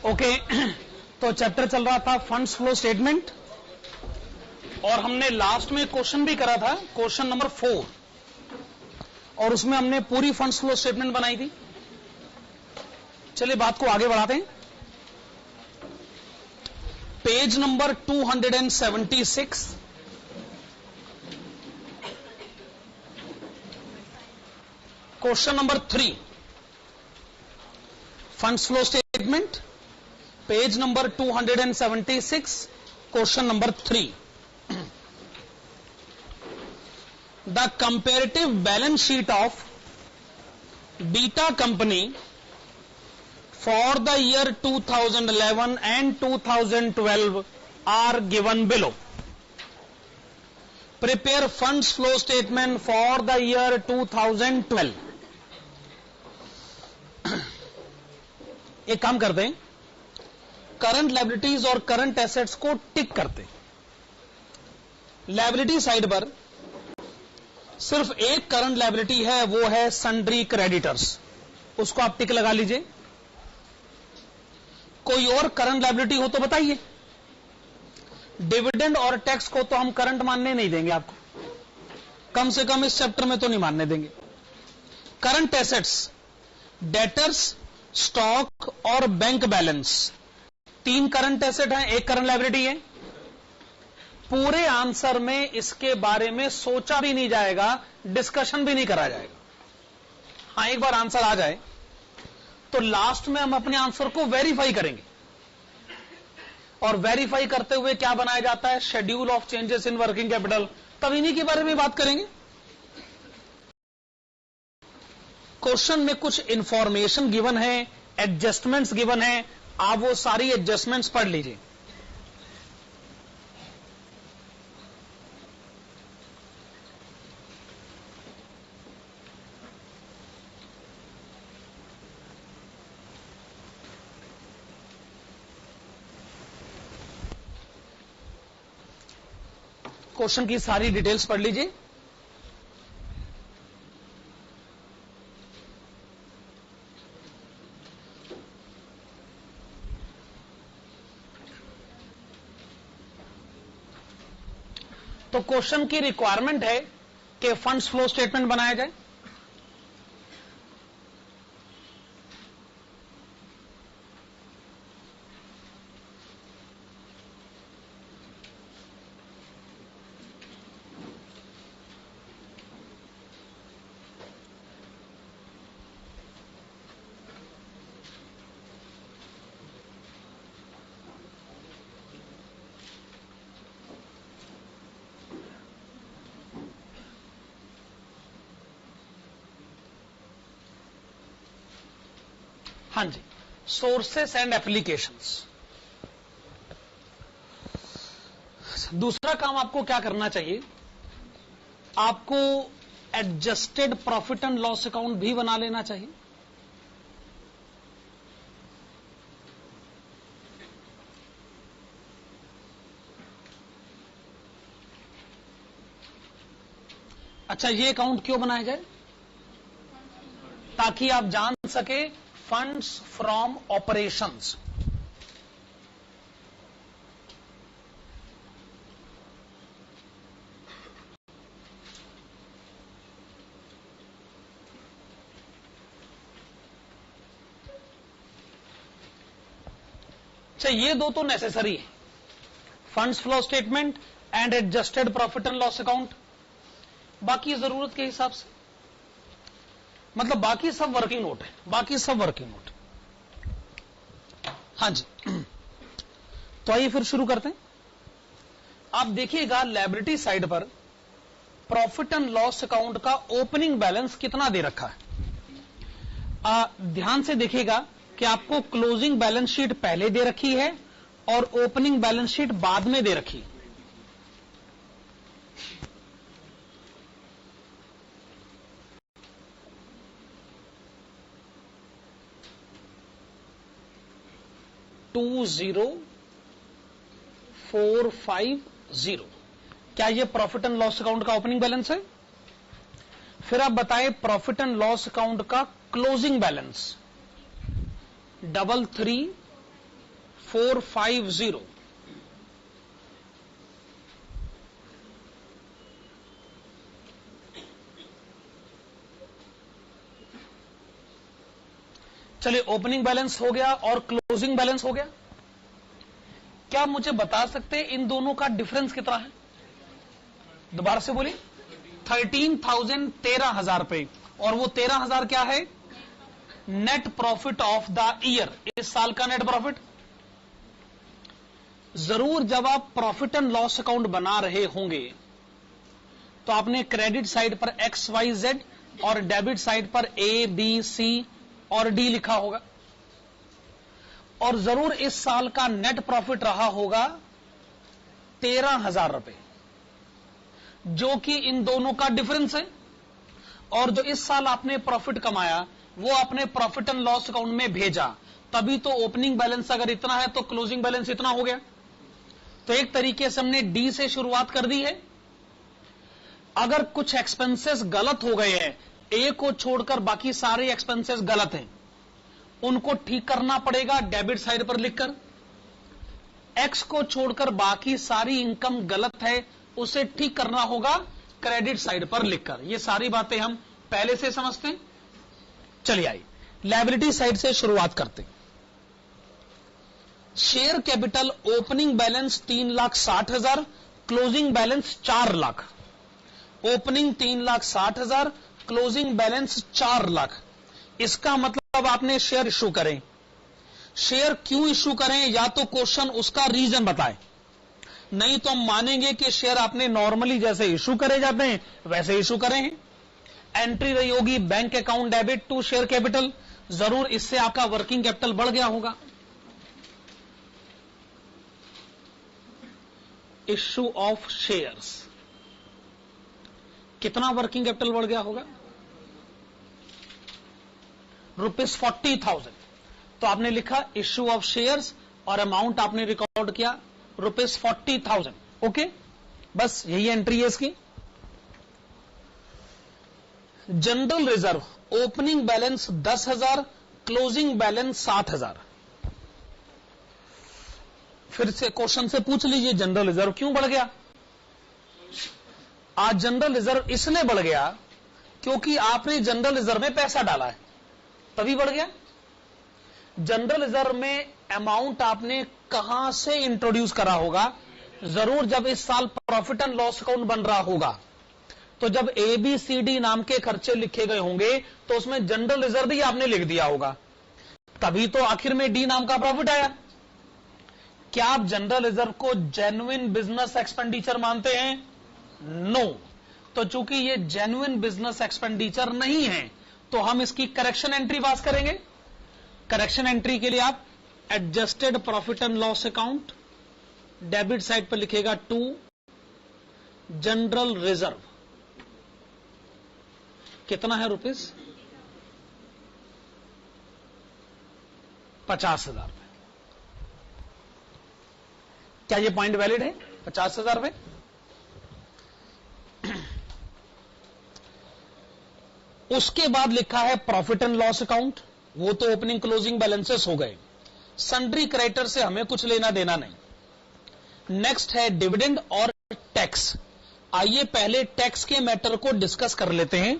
Okay तो chapter चल रहा था फंड्स फ्लो स्टेटमेंट और हमने लास्ट में क्वेश्चन भी करा था, क्वेश्चन नंबर 4, और उसमें हमने पूरी फंड्स फ्लो स्टेटमेंट बनाई थी। चलिए बात को आगे बढ़ाते हैं। Page number 276, question number 3, funds flow statement, page number 276, question number 3। The comparative balance sheet of Beta Company for the year 2011 and 2012 are given below. Prepare funds flow statement for the year 2012. एक काम करते हैं, current liabilities और current assets को टिक करते हैं। Liability side पर सिर्फ एक करंट लायबिलिटी है, वो है सन्ड्री क्रेडिटर्स, उसको आप टिक लगा लीजिए। कोई और करंट लायबिलिटी हो तो बताइए। डिविडेंड और टैक्स को तो हम करंट मानने नहीं देंगे, आपको कम से कम इस चैप्टर में तो नहीं मानने देंगे। करंट एसेट्स, डेटर्स, स्टॉक और बैंक बैलेंस, 3 करंट एसेट हैं, 1 करंट लायबिलिटी है। पूरे आंसर में इसके बारे में सोचा भी नहीं जाएगा, डिस्कशन भी नहीं करा जाएगा। हाँ, एक बार आंसर आ जाए तो लास्ट में हम अपने आंसर को वेरीफाई करेंगे, और वेरीफाई करते हुए क्या बनाया जाता है, schedule of changes in working capital, तब इन्हीं के बारे में बात करेंगे। क्वेश्चन में कुछ इंफॉर्मेशन गिवन है, एडजस्टमेंट्स गिवन है, आप वो सारी एडजस्टमेंट्स पढ़ लीजिए। क्वेश्चन की सारी डिटेल्स पढ़ लीजिए। तो क्वेश्चन की रिक्वायरमेंट है कि फंड्स फ्लो स्टेटमेंट बनाया जाए। हाँ जी, सोर्सेस एंड एप्लीकेशंस। दूसरा काम आपको क्या करना चाहिए, आपको adjusted profit and loss account भी बना लेना चाहिए। अच्छा, ये अकाउंट क्यों बनाया जाए, ताकि आप जान सके फंड्स फ्रॉम ऑपरेशंस। अच्छा, ये दो तो नेसेसरी है, funds flow statement and adjusted profit and loss account. बाकी जरूरत के हिसाब से, मतलब बाकी सब वर्किंग नोट है, बाकी सब वर्किंग नोट। हाँ जी, तो आइए फिर शुरू करते हैं। आप देखिएगा लायबिलिटी साइड पर प्रॉफिट एंड लॉस अकाउंट का ओपनिंग बैलेंस कितना दे रखा है। ध्यान से देखिएगा कि आपको क्लोजिंग बैलेंस शीट पहले दे रखी है और ओपनिंग बैलेंस शीट बाद में दे रखी है। $20,450, क्या ये प्रॉफिट एंड लॉस अकाउंट का ओपनिंग बैलेंस है? फिर आप बताएं प्रॉफिट एंड लॉस अकाउंट का क्लोजिंग बैलेंस 33,350। 450। चलिए, ओपनिंग बैलेंस हो गया और क्लोजिंग बैलेंस हो गया। क्या आप मुझे बता सकते हैं इन दोनों का डिफरेंस कितना है? दोबारा से बोलिए। 13,000 13,000 रुपए, और वो 13,000 क्या है? Net profit of the year, इस साल का नेट प्रॉफिट। जरूर जब आप प्रॉफिट एंड लॉस अकाउंट बना रहे होंगे तो आपने क्रेडिट साइड पर XYZ और डेबिट साइड पर ABC और D लिखा होगा, और जरूर इस साल का नेट प्रॉफिट रहा होगा 13,000 रुपए, जो कि इन दोनों का डिफरेंस है। और जो इस साल आपने प्रॉफिट कमाया वो आपने प्रॉफिट एंड लॉस अकाउंट में भेजा, तभी तो ओपनिंग बैलेंस अगर इतना है तो क्लोजिंग बैलेंस इतना हो गया। तो एक तरीके से हमने डी से शुरुआत कर दी है। अगर कुछ एक्सपेंसेस गलत हो गए हैं, ए को छोड़कर बाकी सारे एक्सपेंसेस गलत हैं, उनको ठीक करना पड़ेगा डेबिट साइड पर लिखकर। एक्स को छोड़कर बाकी सारी इनकम गलत है, उसे ठीक करना होगा क्रेडिट साइड पर लिखकर। ये सारी बातें हम पहले से समझते हैं। चलिए आइए लायबिलिटी साइड से शुरुआत करते हैं। Share capital opening balance 3,60,000, closing balance 4 lakh. Opening 3,60,000, closing balance 4 lakh. इसका मतलब आपने शेयर इश्यू करें। शेयर क्यों इश्यू करें, या तो क्वेश्चन उसका रीजन बताएं, नहीं तो हम मानेंगे कि शेयर आपने नॉर्मली जैसे इश्यू करे जाते हैं वैसे इश्यू करें हैं। एंट्री रही होगी bank account debit to share capital, जरूर इससे आपका वर्किंग कैपिटल बढ़ गया होगा। इश्यू ऑफ शेयर्स, कितना वर्किंग कैपिटल बढ़ गया होगा? ₹40,000। तो आपने लिखा इश्यू ऑफ शेयर्स और अमाउंट आपने रिकॉर्ड किया ₹40,000। ओके, बस यही एंट्री है इसकी। General reserve opening balance 10,000, closing balance 7,000। फिर से क्वेश्चन से पूछ लीजिए जनरल रिजर्व क्यों बढ़ गया। आज जनरल रिजर्व इसलिए बढ़ गया क्योंकि आपने जनरल रिजर्व में पैसा डाला है, तभी बढ़ गया। जनरल रिजर्व में अमाउंट आपने कहां से इंट्रोड्यूस करा होगा? जरूर जब इस साल प्रॉफिट एंड लॉस अकाउंट बन रहा होगा, तो जब ABCD नाम के खर्चे लिखे गए होंगे तो उसमें जनरल रिजर्व भी आपने लिख दिया होगा, तभी तो आखिर में D नाम का प्रॉफिट आया। क्या आप जनरल रिजर्व को जेन्युइन बिजनेस एक्सपेंडिचर मानते हैं? नो। तो चूंकि ये जेन्युइन बिजनेस एक्सपेंडिचर नहीं है तो हम इसकी करेक्शन एंट्री पास करेंगे। करेक्शन एंट्री के लिए आप adjusted profit and loss account, debit side पर लिखेगा 2 जनरल रिजर्व, कितना है रुपीस? 50,000 रुपए। क्या ये पॉइंट वैलिड है? 50,000 रुपए। उसके बाद लिखा है प्रॉफिट एंड लॉस अकाउंट, वो तो ओपनिंग क्लोजिंग बैलेंसेस हो गए। सन्ड्री क्रेडिटर से हमें कुछ लेना देना नहीं। नेक्स्ट है डिविडेंड और टैक्स। आइए पहले टैक्स के मैटर को डिस्कस कर लेते हैं,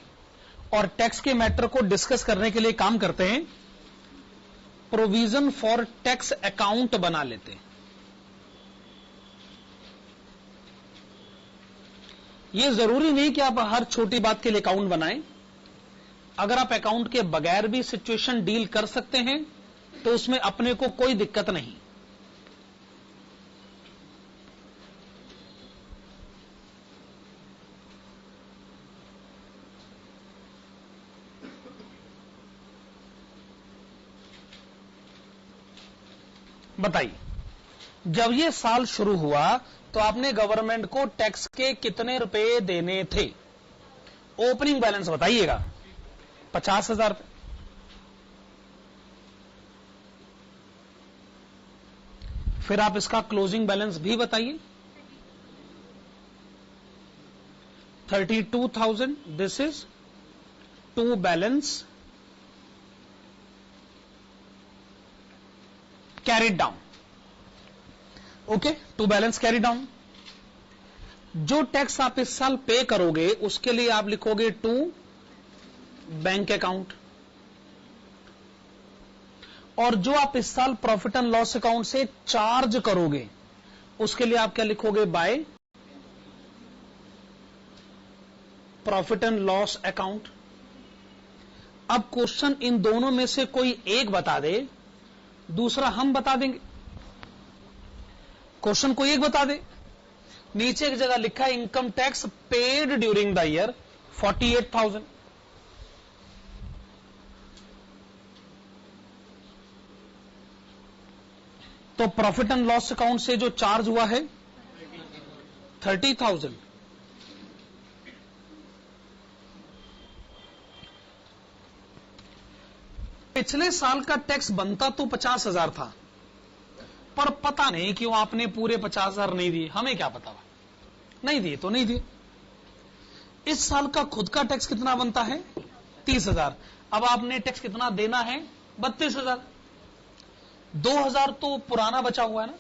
और टैक्स के मैटर को डिस्कस करने के लिए काम करते हैं, प्रोविजन फॉर टैक्स अकाउंट बना लेते हैं। यह जरूरी नहीं कि आप हर छोटी बात के लिए अकाउंट बनाएं। अगर आप अकाउंट के बगैर भी सिचुएशन डील कर सकते हैं तो उसमें अपने को कोई दिक्कत नहीं। बताइए, जब ये साल शुरू हुआ तो आपने गवर्नमेंट को टैक्स के कितने रुपए देने थे? ओपनिंग बैलेंस बताइएगा। 50,000 रुपए। फिर आप इसका क्लोजिंग बैलेंस भी बताइए। 32,000। This is to balance carried down. Okay, to balance carry down. जो टैक्स आप इस साल पे करोगे उसके लिए आप लिखोगे टू बैंक अकाउंट, और जो आप इस साल प्रॉफिट एंड लॉस अकाउंट से चार्ज करोगे उसके लिए आप क्या लिखोगे, by profit and loss account. अब क्वेश्चन इन दोनों में से कोई एक बता दे, दूसरा हम बता देंगे। क्वेश्चन कोई एक बता दे, नीचे एक जगह लिखा है income tax paid during the year 48,000। तो प्रॉफिट एंड लॉस अकाउंट से जो चार्ज हुआ है 30,000। पिछले साल का टैक्स बनता तो 50,000 था, पर पता नहीं क्यों आपने पूरे 50,000 नहीं दिए। हमें क्या पता, नहीं दिए तो नहीं दिए। इस साल का खुद का टैक्स कितना बनता है, 30,000। अब आपने टैक्स कितना देना है, 32,000। 2,000 तो पुराना बचा हुआ है ना,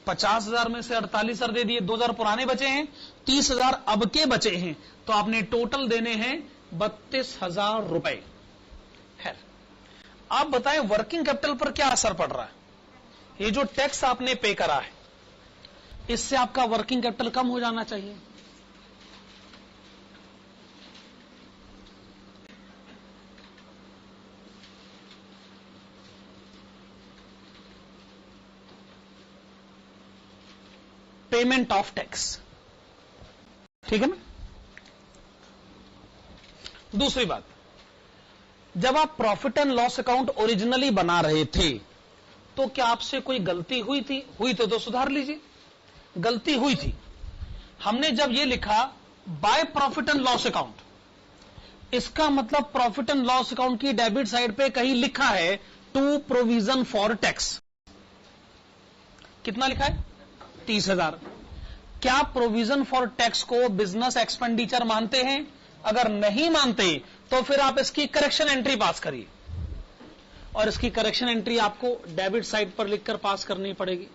50,000 में से 48,000 दे दिए, 2,000 पुराने बचे हैं, 30,000 अब के बचे हैं, तो आपने टोटल देने हैं 32,000 रुपए। खैर, आप बताएं वर्किंग कैपिटल पर क्या असर पड़ रहा है। ये जो टैक्स आपने पे करा है इससे आपका वर्किंग कैपिटल कम हो जाना चाहिए। पेमेंट ऑफ टैक्स, ठीक है ना। दूसरी बात, जब आप profit and loss account originally बना रहे थे तो क्या आपसे कोई गलती हुई थी, हुई तो सुधार लीजिए। गलती हुई थी, हमने जब ये लिखा by profit and loss account, इसका मतलब प्रॉफिट एंड लॉस अकाउंट की डेबिट साइड पे कहीं लिखा है टू प्रोविजन फॉर टैक्स। कितना लिखा है, 30,000। क्या प्रोविजन फॉर टैक्स को बिजनेस एक्सपेंडिचर मानते हैं? अगर नहीं मानते तो फिर आप इसकी करेक्शन एंट्री पास करिए, और इसकी करेक्शन एंट्री आपको डेबिट साइड पर लिखकर पास करनी पड़ेगी।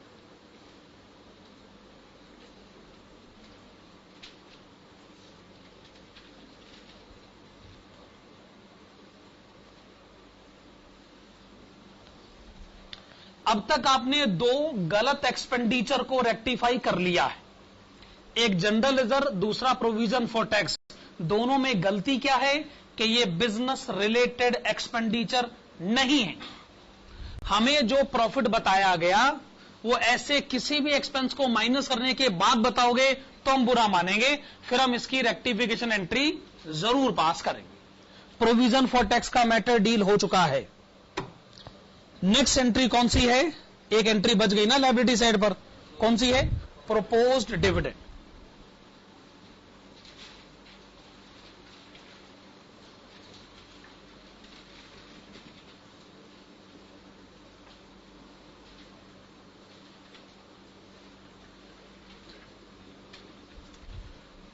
अब तक आपने दो गलत एक्सपेंडिचर को रेक्टिफाई कर लिया है, एक जनरल रिजर्व, दूसरा प्रोविजन फॉर टैक्स। दोनों में गलती क्या है कि ये बिजनेस रिलेटेड एक्सपेंडिचर नहीं है। हमें जो प्रॉफिट बताया गया वो ऐसे किसी भी एक्सपेंस को माइनस करने के बाद बताओगे तो हम बुरा मानेंगे, फिर हम इसकी रेक्टिफिकेशन एंट्री जरूर पास करेंगे। प्रोविजन फॉर टैक्स का मैटर डील हो चुका है। नेक्स्ट एंट्री कौन सी है, एक एंट्री बच गई ना लायबिलिटी साइड पर, कौन सी है, प्रोपोज्ड डिविडेंड।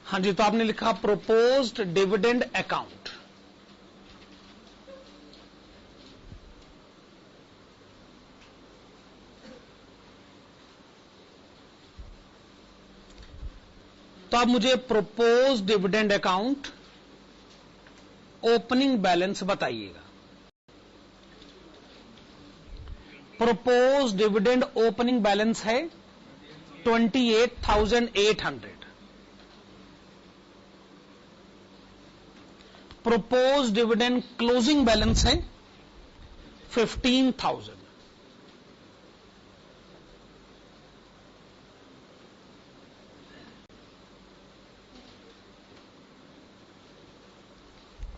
हाँ जी, तो आपने लिखा प्रोपोज्ड डिविडेंड अकाउंट। तो आप मुझे propose dividend account opening balance बताइएगा। प्रोपोज डिविडेंड ओपनिंग बैलेंस है 28,800। प्रोपोज डिविडेंड क्लोजिंग बैलेंस है 15,000।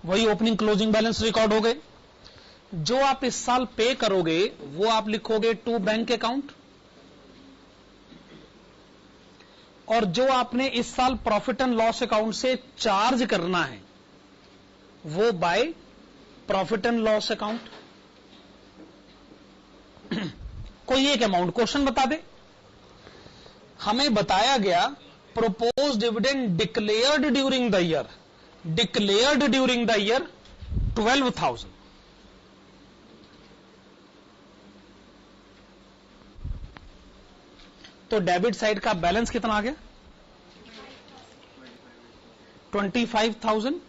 वही ओपनिंग क्लोजिंग बैलेंस रिकॉर्ड हो गए। जो आप इस साल पे करोगे वो आप लिखोगे टू बैंक अकाउंट, और जो आपने इस साल प्रॉफिट एंड लॉस अकाउंट से चार्ज करना है वो by profit and loss account. कोई एक अमाउंट क्वेश्चन बता दे। हमें बताया गया propose dividend declared during the year, declared during the year 12,000। तो डेबिट साइड का बैलेंस कितना आ गया? 25,800।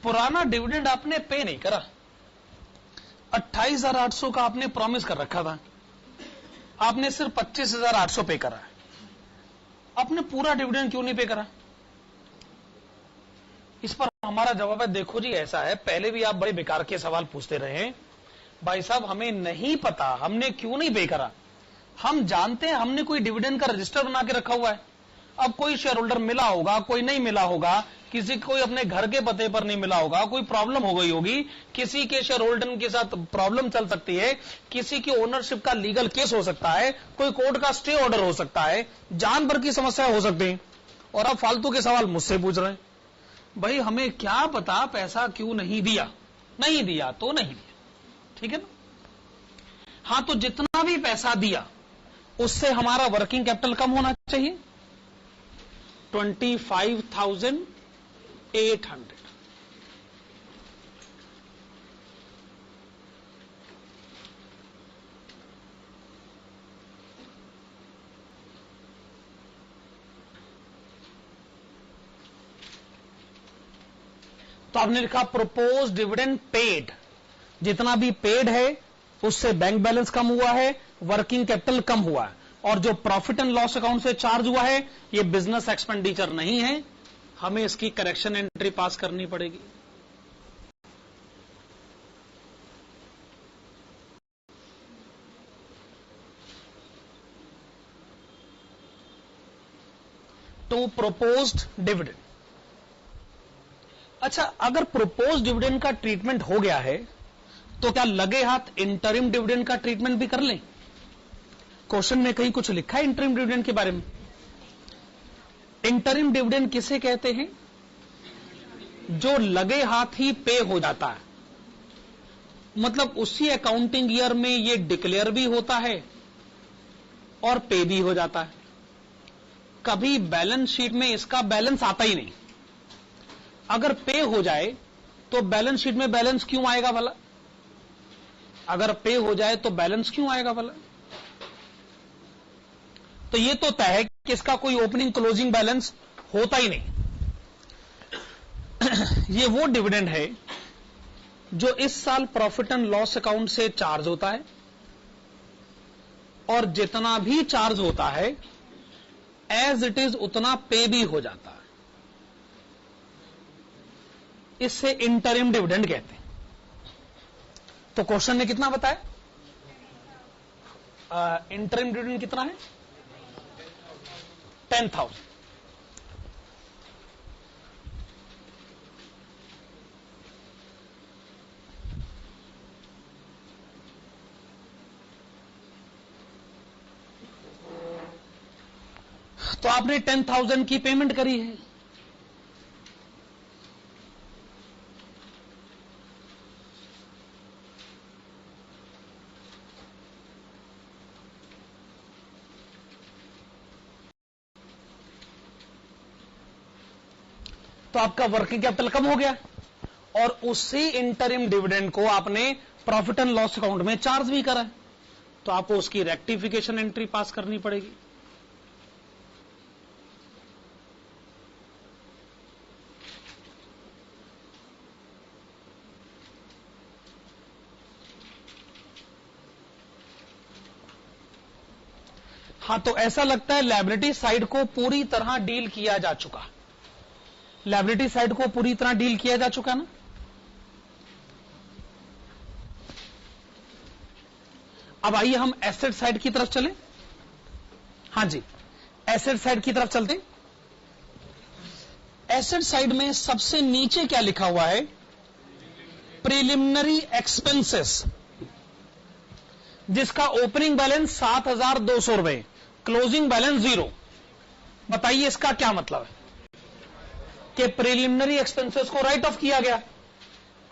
पुराना डिविडेंड आपने पे नहीं करा, 28,800 का आपने प्रॉमिस कर रखा था, आपने सिर्फ 25,800 पे करा है। आपने पूरा डिविडेंड क्यों नहीं पे करा? इस पर हमारा जवाब है, देखो जी ऐसा है, पहले भी आप बड़े बेकार के सवाल पूछते रहे हैं। भाई साहब हमें नहीं पता हमने क्यों नहीं पे करा, हम जानते हैं हमने कोई डिविडेंड का रजिस्टर बना के रखा हुआ है। अब कोई शेयर होल्डर मिला होगा, कोई नहीं मिला होगा, किसी कोई अपने घर के पते पर नहीं मिला होगा, कोई प्रॉब्लम हो गई होगी, किसी के शेयर होल्डर के साथ प्रॉब्लम चल सकती है, किसी की ओनरशिप का लीगल केस हो सकता है, कोई कोर्ट का स्टे ऑर्डर हो सकता है, जान भर की समस्या हो सकती है, और आप फालतू के सवाल मुझसे पूछ रहे हैं। भाई हमें क्या पता पैसा क्यों नहीं दिया, नहीं दिया तो नहीं दिया, ठीक है ना। हां तो जितना भी पैसा दिया उससे हमारा वर्किंग कैपिटल कम होना चाहिए, 25,800। तो आपने लिखा प्रोपोज डिविडेंड पेड, जितना भी पेड है उससे बैंक बैलेंस कम हुआ है, वर्किंग कैपिटल कम हुआ है, और जो प्रॉफिट एंड लॉस अकाउंट से चार्ज हुआ है ये बिजनेस एक्सपेंडिचर नहीं है, हमें इसकी करेक्शन एंट्री पास करनी पड़ेगी। To proposed dividend. अच्छा, अगर प्रोपोज डिविडेंड का ट्रीटमेंट हो गया है तो क्या लगे हाथ इंटरिम डिविडेंड का ट्रीटमेंट भी कर लें? क्वेश्चन में कहीं कुछ लिखा है इंटरिम डिविडेंड के बारे में? इंटरिम डिविडेंड किसे कहते हैं? जो लगे हाथ ही पे हो जाता है, मतलब उसी अकाउंटिंग ईयर में ये डिक्लेयर भी होता है और पे भी हो जाता है। कभी बैलेंस शीट में इसका बैलेंस आता ही नहीं। अगर पे हो जाए तो बैलेंस शीट में बैलेंस क्यों आएगा भला? अगर पे हो जाए तो बैलेंस क्यों आएगा भला? तो ये तो तय है कि इसका कोई ओपनिंग क्लोजिंग बैलेंस होता ही नहीं। ये वो डिविडेंड है जो इस साल प्रॉफिट एंड लॉस अकाउंट से चार्ज होता है, और जितना भी चार्ज होता है एज इट इज उतना पे भी हो जाता है। इससे इंटरिम डिविडेंड कहते हैं। तो क्वेश्चन ने कितना बताया? इंटरिम डिविडेंड कितना है? 10,000। तो आपने 10,000 की पेमेंट करी है, तो आपका वर्किंग कैपिटल कम हो गया, और उसी इंटरिम डिविडेंड को आपने प्रॉफिट एंड लॉस अकाउंट में चार्ज भी करा है, तो आपको उसकी रेक्टिफिकेशन एंट्री पास करनी पड़ेगी। हां, तो ऐसा लगता है लायबिलिटी साइड को पूरी तरह डील किया जा चुका, लायबिलिटी साइड को पूरी तरह डील किया जा चुका ना। अब आइए हम एसेट साइड की तरफ चलें। हां जी, एसेट साइड की तरफ चलते। एसेट साइड में सबसे नीचे क्या लिखा हुआ है? प्रिलिमिनरी एक्सपेंसेस, जिसका ओपनिंग बैलेंस 7,200 रुपए, क्लोजिंग बैलेंस 0। बताइए इसका क्या मतलब है? कि प्रिलिमिनरी एक्सपेंसेस को राइट ऑफ किया गया।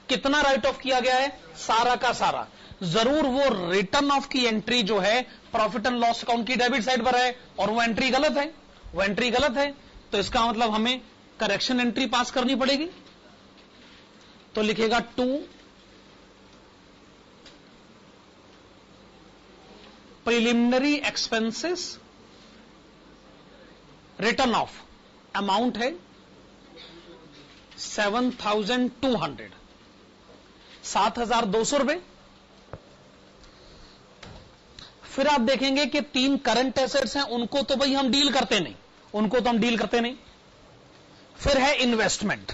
कितना राइट ऑफ किया गया है? सारा का सारा। जरूर वो रिटर्न ऑफ की एंट्री जो है प्रॉफिट एंड लॉस अकाउंट की डेबिट साइड पर है, और वो एंट्री गलत है, वो एंट्री गलत है, तो इसका मतलब हमें करेक्शन एंट्री पास करनी पड़ेगी। तो लिखेगा to preliminary expenses written off amount है 7,200, 7,200 रुपए। फिर आप देखेंगे कि 3 करंट एसेट्स हैं, उनको तो भाई हम डील करते नहीं, फिर है इन्वेस्टमेंट।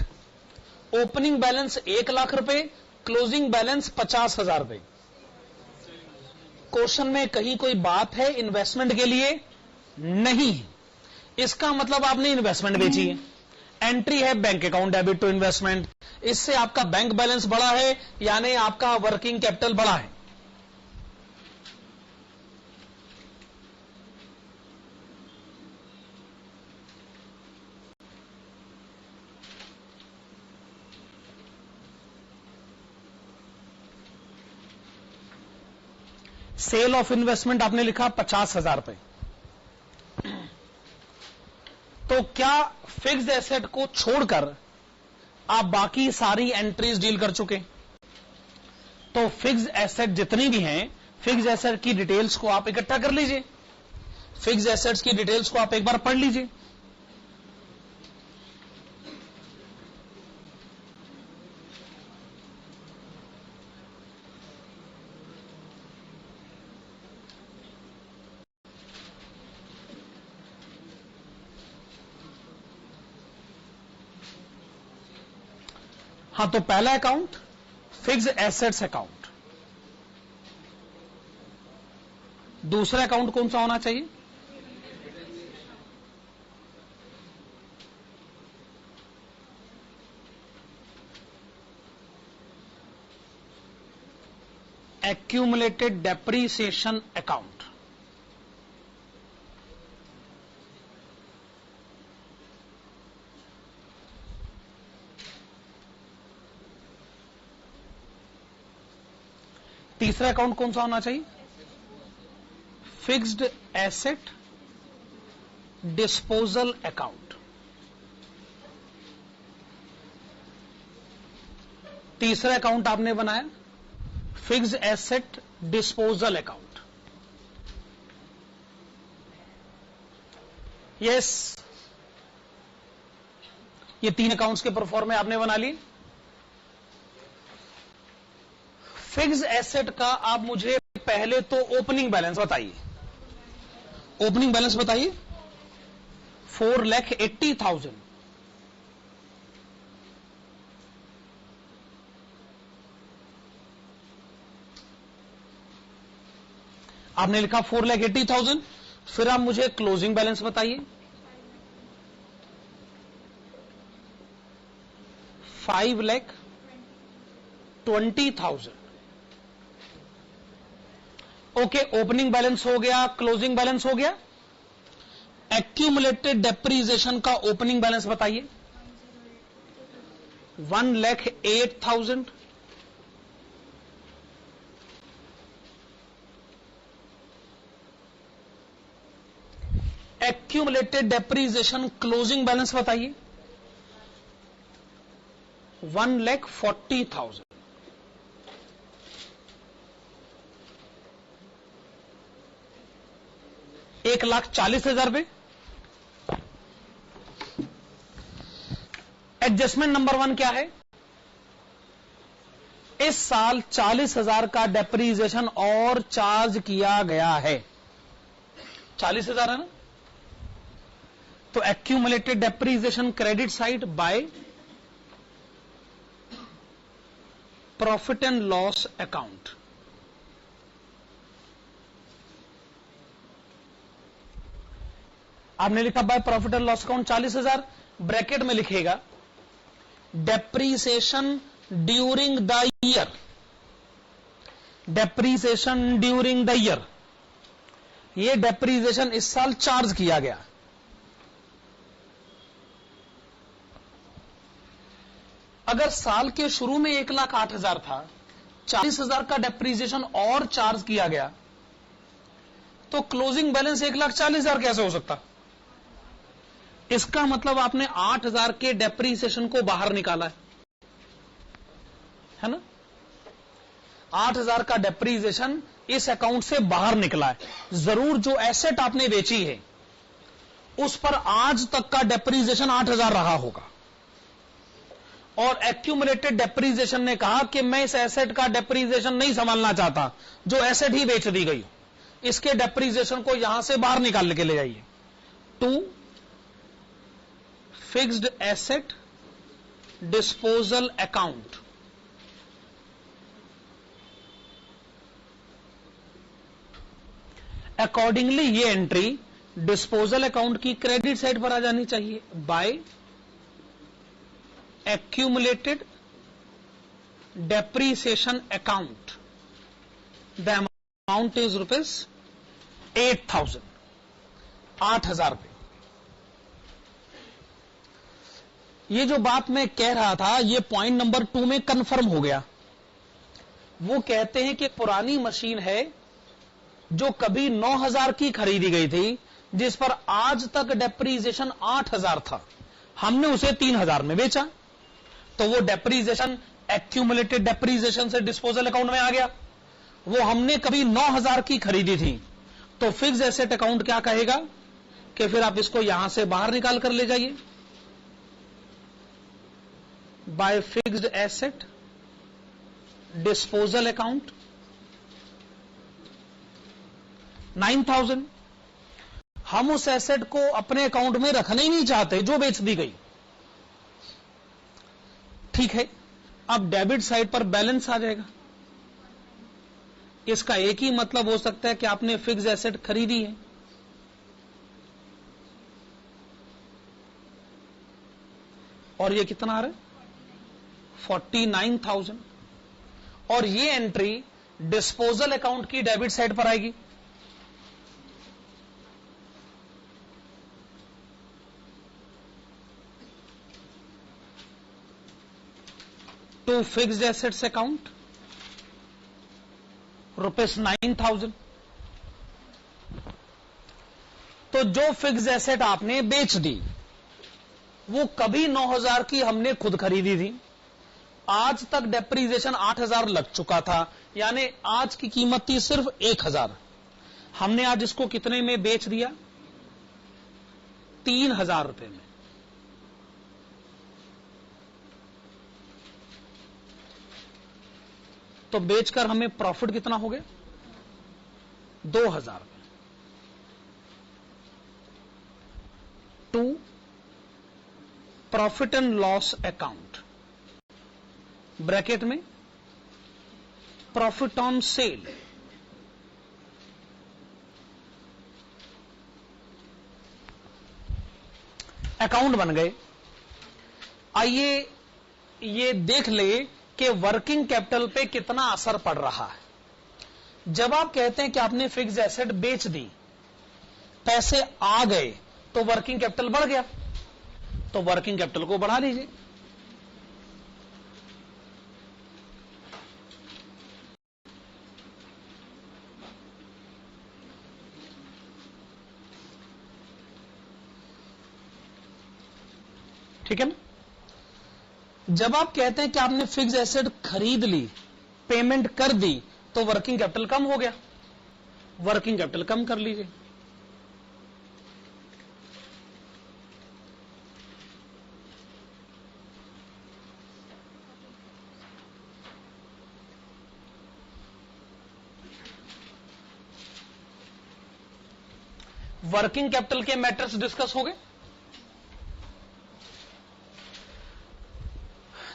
ओपनिंग बैलेंस 1 लाख रुपए, क्लोजिंग बैलेंस 50,000 रुपए। क्वेश्चन में कहीं कोई बात है इन्वेस्टमेंट के लिए? नहीं। इसका मतलब आपने इन्वेस्टमेंट बेची है। एंट्री है bank account debit to investment, इससे आपका बैंक बैलेंस बढ़ा है, यानी आपका वर्किंग कैपिटल बढ़ा है। सेल ऑफ इन्वेस्टमेंट आपने लिखा 50,000 रुपए। तो क्या फिक्स्ड एसेट को छोड़कर आप बाकी सारी एंट्रीज डील कर चुके? तो फिक्स्ड एसेट जितनी भी हैं, फिक्स्ड एसेट की डिटेल्स को आप इकट्ठा कर लीजिए, फिक्स्ड एसेट्स की डिटेल्स को आप एक बार पढ़ लीजिए। हाँ, तो पहला अकाउंट फिक्स्ड एसेट्स अकाउंट। दूसरा अकाउंट कौन सा होना चाहिए? Accumulated depreciation account. तीसरा अकाउंट कौन सा होना चाहिए? Fixed asset disposal account. तीसरा अकाउंट आपने बनाया fixed asset disposal account. Yes, ये 3 अकाउंट्स के परफॉर्मे आपने बना लिए। फिक्स्ड एसेट का आप मुझे पहले तो ओपनिंग बैलेंस बताइए। ओपनिंग बैलेंस बताइए। 4,80,000। आपने लिखा 4,80,000। फिर आप मुझे क्लोजिंग बैलेंस बताइए। 5,20,000। ओके, ओपनिंग बैलेंस हो गया, क्लोजिंग बैलेंस हो गया। एक्यूमुलेटेड डेप्रीसिएशन का ओपनिंग बैलेंस बताइए। 1,08,000। एक्यूमुलेटेड डेप्रीसिएशन क्लोजिंग बैलेंस बताइए। 1,40,000। ₹1,40,000। एडजस्टमेंट नंबर 1 क्या है? इस साल 40,000 का डेप्रीसिएशन और चार्ज किया गया है। 40,000 है ना? तो accumulated depreciation credit side by profit and loss account. आपने लिखा by profit and loss account 40,000। Bracket में लिखेगा depreciation during the year. Depreciation during the year, ये डेप्रीसिएशन इस साल चार्ज किया गया। अगर साल के शुरू में 1,08,000 था, 40,000 का डेप्रीसिएशन और चार्ज किया गया, तो क्लोजिंग बैलेंस 1,40,000 कैसे हो सकता? इसका मतलब आपने 8,000 के डेप्रीसिएशन को बाहर निकाला है ना? 8,000 का डेप्रीसिएशन इस अकाउंट से बाहर निकला है, जरूर जो एसेट आपने बेची है उस पर आज तक का डेप्रीसिएशन 8,000 रहा होगा, और एक्यूमुलेटेड डेप्रीसिएशन ने कहा कि मैं इस एसेट का डेप्रीसिएशन नहीं संभालना चाहता, जो एसेट ही बेच दी गई, इसके डेप्रीसिएशन को यहां से बाहर निकाल के ले जाइए। To fixed asset disposal account, accordingly ये एंट्री डिस्पोजल अकाउंट की क्रेडिट साइड पर आ जानी चाहिए। By accumulated depreciation account, the amount is ₹8,000, 8,000 रुपए। ये जो बात मैं कह रहा था ये पॉइंट नंबर 2 में कंफर्म हो गया। वो कहते हैं कि पुरानी मशीन है जो कभी 9,000 की खरीदी गई थी, जिस पर आज तक डेप्रीसिएशन 8,000 था, हमने उसे 3,000 में बेचा, तो वो डेप्रीसिएशन एक्यूमुलेटेड डेप्रीसिएशन से डिस्पोजल अकाउंट में आ गया। वो हमने कभी 9,000 की खरीदी थी, तो फिक्स्ड एसेट अकाउंट क्या कहेगा कि फिर आप इसको यहां से बाहर निकाल कर ले जाइए। Bye fixed asset disposal account 9,000। हम उस एसेट को अपने अकाउंट में रखना ही नहीं चाहते जो बेच दी गई, ठीक है। अब डेबिट साइड पर बैलेंस आ जाएगा। इसका एक ही मतलब हो सकता है कि आपने फिक्स एसेट खरीदी है, और ये कितना आ रहा है 49,000, और ये एंट्री डिस्पोजल अकाउंट की डेबिट साइड पर आएगी। To fixed assets account ₹9,000। तो जो फिक्स एसेट आपने बेच दी वो कभी 9,000 की हमने खुद खरीदी थी, आज तक डेप्रीसिएशन 8,000 लग चुका था, यानी आज की कीमत थी सिर्फ 1,000। हमने आज इसको कितने में बेच दिया 3,000 रुपए में। तो बेचकर हमें प्रॉफिट कितना हो गया 2,000 रुपए। To profit and loss account, bracket में प्रॉफिट ऑन सेल, अकाउंट बन गए। आइए ये देख ले कि वर्किंग कैपिटल पे कितना असर पड़ रहा है। जब आप कहते हैं कि आपने फिक्स एसेट बेच दी, पैसे आ गए, तो वर्किंग कैपिटल बढ़ गया, तो वर्किंग कैपिटल को बढ़ा लीजिए। ठीक है ना। जब आप कहते हैं कि आपने फिक्स एसेट खरीद ली, पेमेंट कर दी, तो वर्किंग कैपिटल कम हो गया, वर्किंग कैपिटल कम कर लीजिए। वर्किंग कैपिटल के मैटर्स डिस्कस हो गए।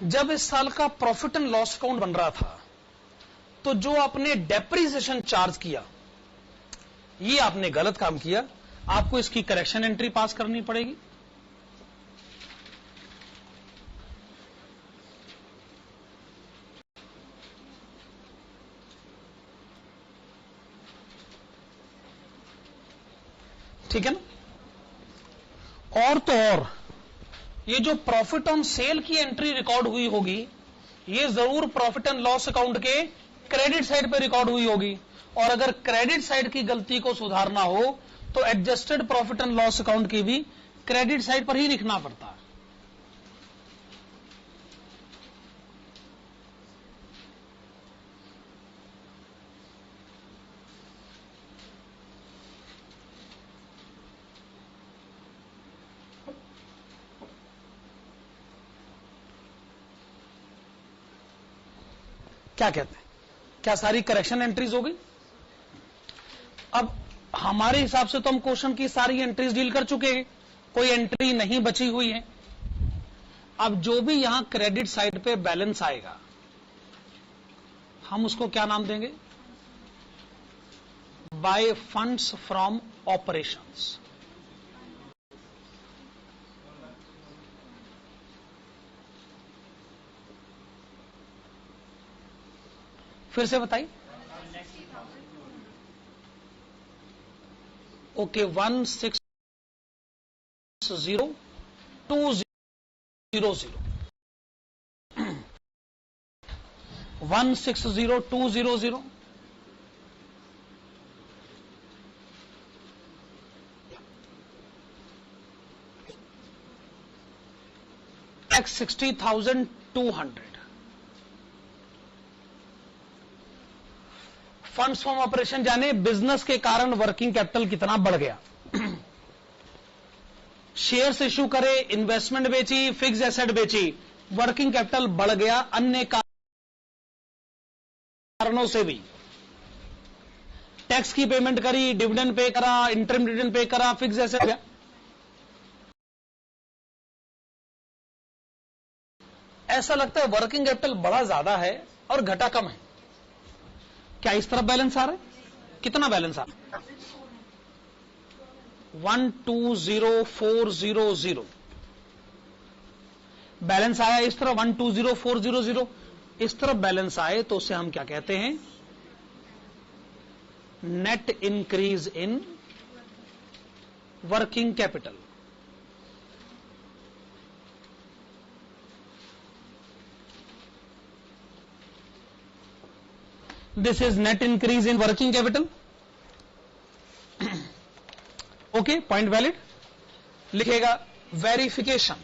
जब इस साल का प्रॉफिट एंड लॉस अकाउंट बन रहा था, तो जो आपने डेप्रीसिएशन चार्ज किया, ये आपने गलत काम किया, आपको इसकी करेक्शन एंट्री पास करनी पड़ेगी। ठीक है ना। और तो और ये जो प्रॉफिट ऑन सेल की एंट्री रिकॉर्ड हुई होगी, ये जरूर प्रॉफिट एंड लॉस अकाउंट के क्रेडिट साइड पे रिकॉर्ड हुई होगी, और अगर क्रेडिट साइड की गलती को सुधारना हो तो adjusted profit and loss account की भी क्रेडिट साइड पर ही लिखना पड़ता है। क्या कहते हैं? क्या सारी करेक्शन एंट्रीज हो गई? अब हमारे हिसाब से तो हम क्वेश्चन की सारी एंट्रीज डील कर चुके हैं, कोई एंट्री नहीं बची हुई है। अब जो भी यहां क्रेडिट साइड पे बैलेंस आएगा, हम उसको क्या नाम देंगे? By funds from operations. फिर से बताइए। ओके, 160,200 160,200 60,200 फंड्स फ्रॉम ऑपरेशन, जाने बिजनेस के कारण वर्किंग कैपिटल कितना बढ़ गया। शेयर्स इश्यू करे, इन्वेस्टमेंट बेची, फिक्स एसेट बेची, वर्किंग कैपिटल बढ़ गया अन्य कारणों से भी। टैक्स की पेमेंट करी, डिविडेंड पे करा, इंटरम डिविडेंड पे करा, फिक्स एसेट गया। ऐसा लगता है वर्किंग कैपिटल बड़ा ज्यादा है और घटा कम है। क्या इस तरफ बैलेंस आ रहा है? कितना बैलेंस आ रहा है? 120,400 बैलेंस आया इस तरफ 120,400। इस तरफ बैलेंस आए तो उसे हम क्या कहते हैं? Net increase in working capital. This is net increase in working capital. Okay, point valid. लिखेगा वेरिफिकेशन।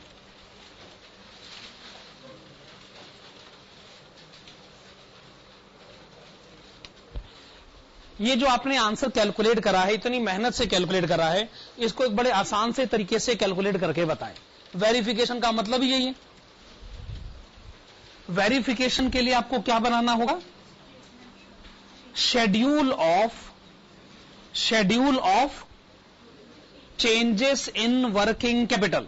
ये जो आपने आंसर कैलकुलेट करा है, इतनी मेहनत से कैलकुलेट करा है, इसको एक बड़े आसान से तरीके से कैलकुलेट करके बताएं। वेरिफिकेशन का मतलब ही यही है। वेरिफिकेशन के लिए आपको क्या बनाना होगा? Schedule of changes in working capital.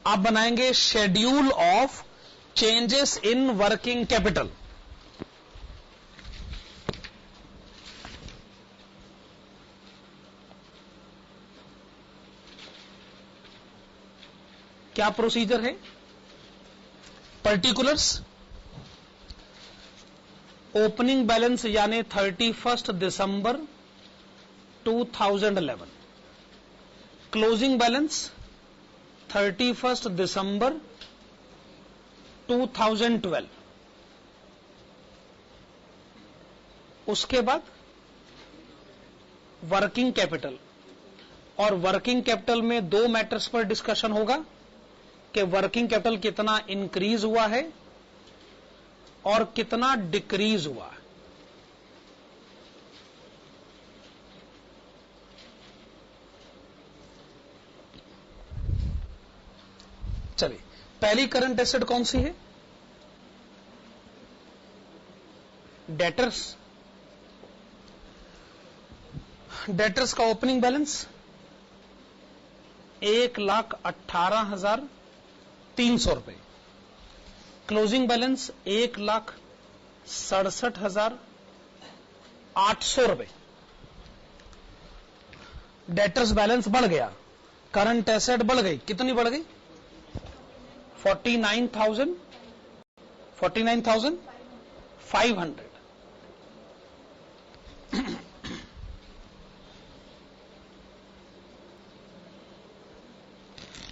आप बनाएंगे schedule of changes in working capital. क्या प्रोसीजर है? पर्टिकुलर्स, ओपनिंग बैलेंस यानी 31 दिसंबर 2011, क्लोजिंग बैलेंस 31 दिसंबर 2012। उसके बाद वर्किंग कैपिटल, और वर्किंग कैपिटल में दो मैटर्स पर डिस्कशन होगा कि वर्किंग कैपिटल कितना इंक्रीज हुआ है और कितना डिक्रीज हुआ है। चलिए, पहली करंट एसेट कौन सी है? डेटर्स। डेटर्स का ओपनिंग बैलेंस 1,18,300 रुपए, क्लोजिंग बैलेंस 1,67,800 रुपए। डेटर्स बैलेंस बढ़ गया, करंट एसेट बढ़ गई। कितनी बढ़ गई? 49,500।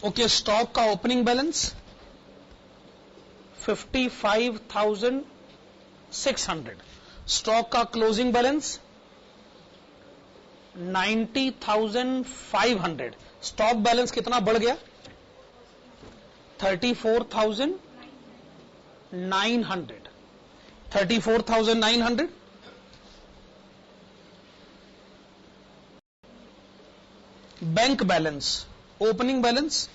ओके, स्टॉक का ओपनिंग बैलेंस 55,600। स्टॉक का क्लोजिंग बैलेंस 90,500। स्टॉक बैलेंस कितना बढ़ गया? 34,900। 34,900। Bank balance, opening balance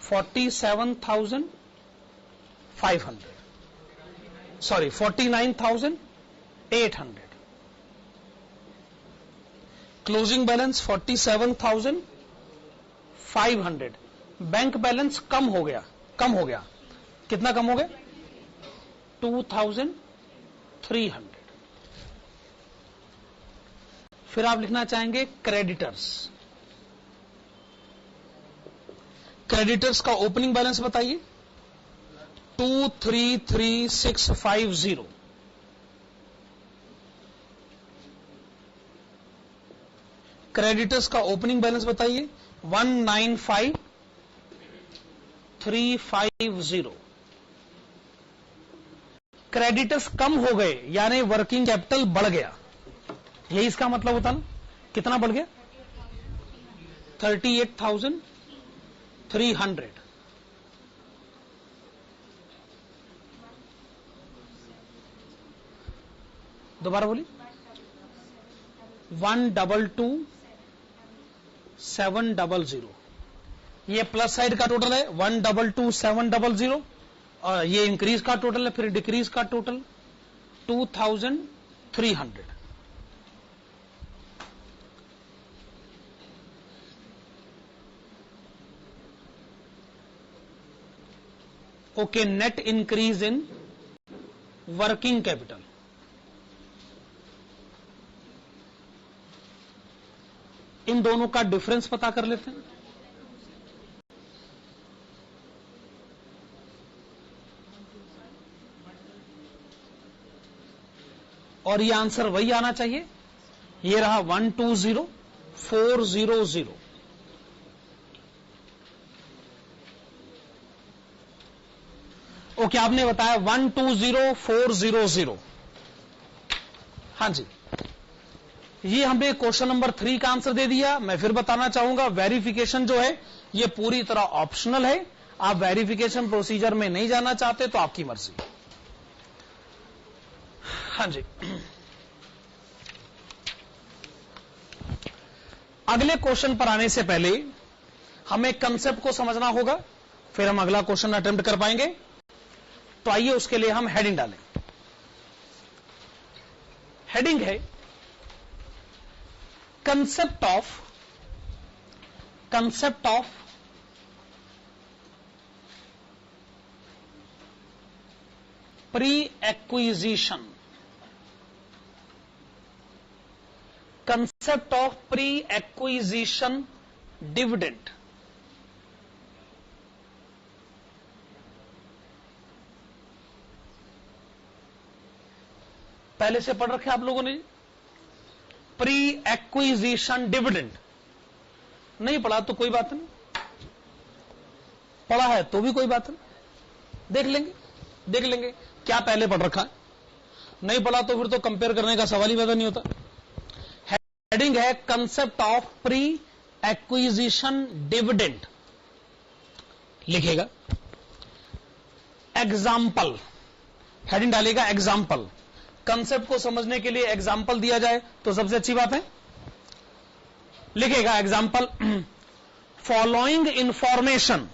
47,000 500, sorry 49,800, closing balance 47,500, bank balance कम हो गया, कितना कम हो गया? 2,300। फिर आप लिखना चाहेंगे क्रेडिटर्स। क्रेडिटर्स का ओपनिंग बैलेंस बताइए, 233,650। क्रेडिटर्स का ओपनिंग बैलेंस बताइए, 195,350। क्रेडिटर्स कम हो गए यानी वर्किंग कैपिटल बढ़ गया, यही इसका मतलब होता ना। कितना बढ़ गया? 38,300। दोबारा बोली, 122,700। ये प्लस साइड का टोटल है 122,700, और ये इंक्रीज का टोटल है, फिर डिक्रीज का total 2,300। Okay, net increase in working capital. इन दोनों का डिफरेंस पता कर लेते हैं। और ये आंसर वही आना चाहिए, ये रहा 120,400। ओके, आपने बताया 120,400। हाँ जी, ये हमें क्वेश्चन नंबर 3 का आंसर दे दिया। मैं फिर बताना चाहूंगा, वेरिफिकेशन जो है ये पूरी तरह ऑप्शनल है। आप वेरिफिकेशन प्रोसीजर में नहीं जाना चाहते तो आपकी मर्जी। हाँ जी, अगले क्वेश्चन पर आने से पहले हमें कंसेप्ट को समझना होगा, फिर हम अगला क्वेश्चन अटेम्प्ट कर पाएंगे। तो आइए उसके लिए हम हेडिंग डालें। हेडिंग है concept of pre acquisition. Concept of pre acquisition dividend. पहले से पढ़ रखे आप लोगों ने? प्री एक्विजिशन डिविडेंड नहीं पढ़ा तो कोई बात नहीं, पढ़ा है तो भी कोई बात नहीं, देख लेंगे क्या पहले पढ़ रखा है। नहीं पढ़ा तो फिर तो कंपेयर करने का सवाल ही पैदा नहीं होता। हेडिंग है concept of pre acquisition dividend. लिखेगा एग्जाम्पल, हेडिंग डालेगा एग्जाम्पल। कंसेप्ट को समझने के लिए एग्जाम्पल दिया जाए तो सबसे अच्छी बात है। लिखेगा example, following information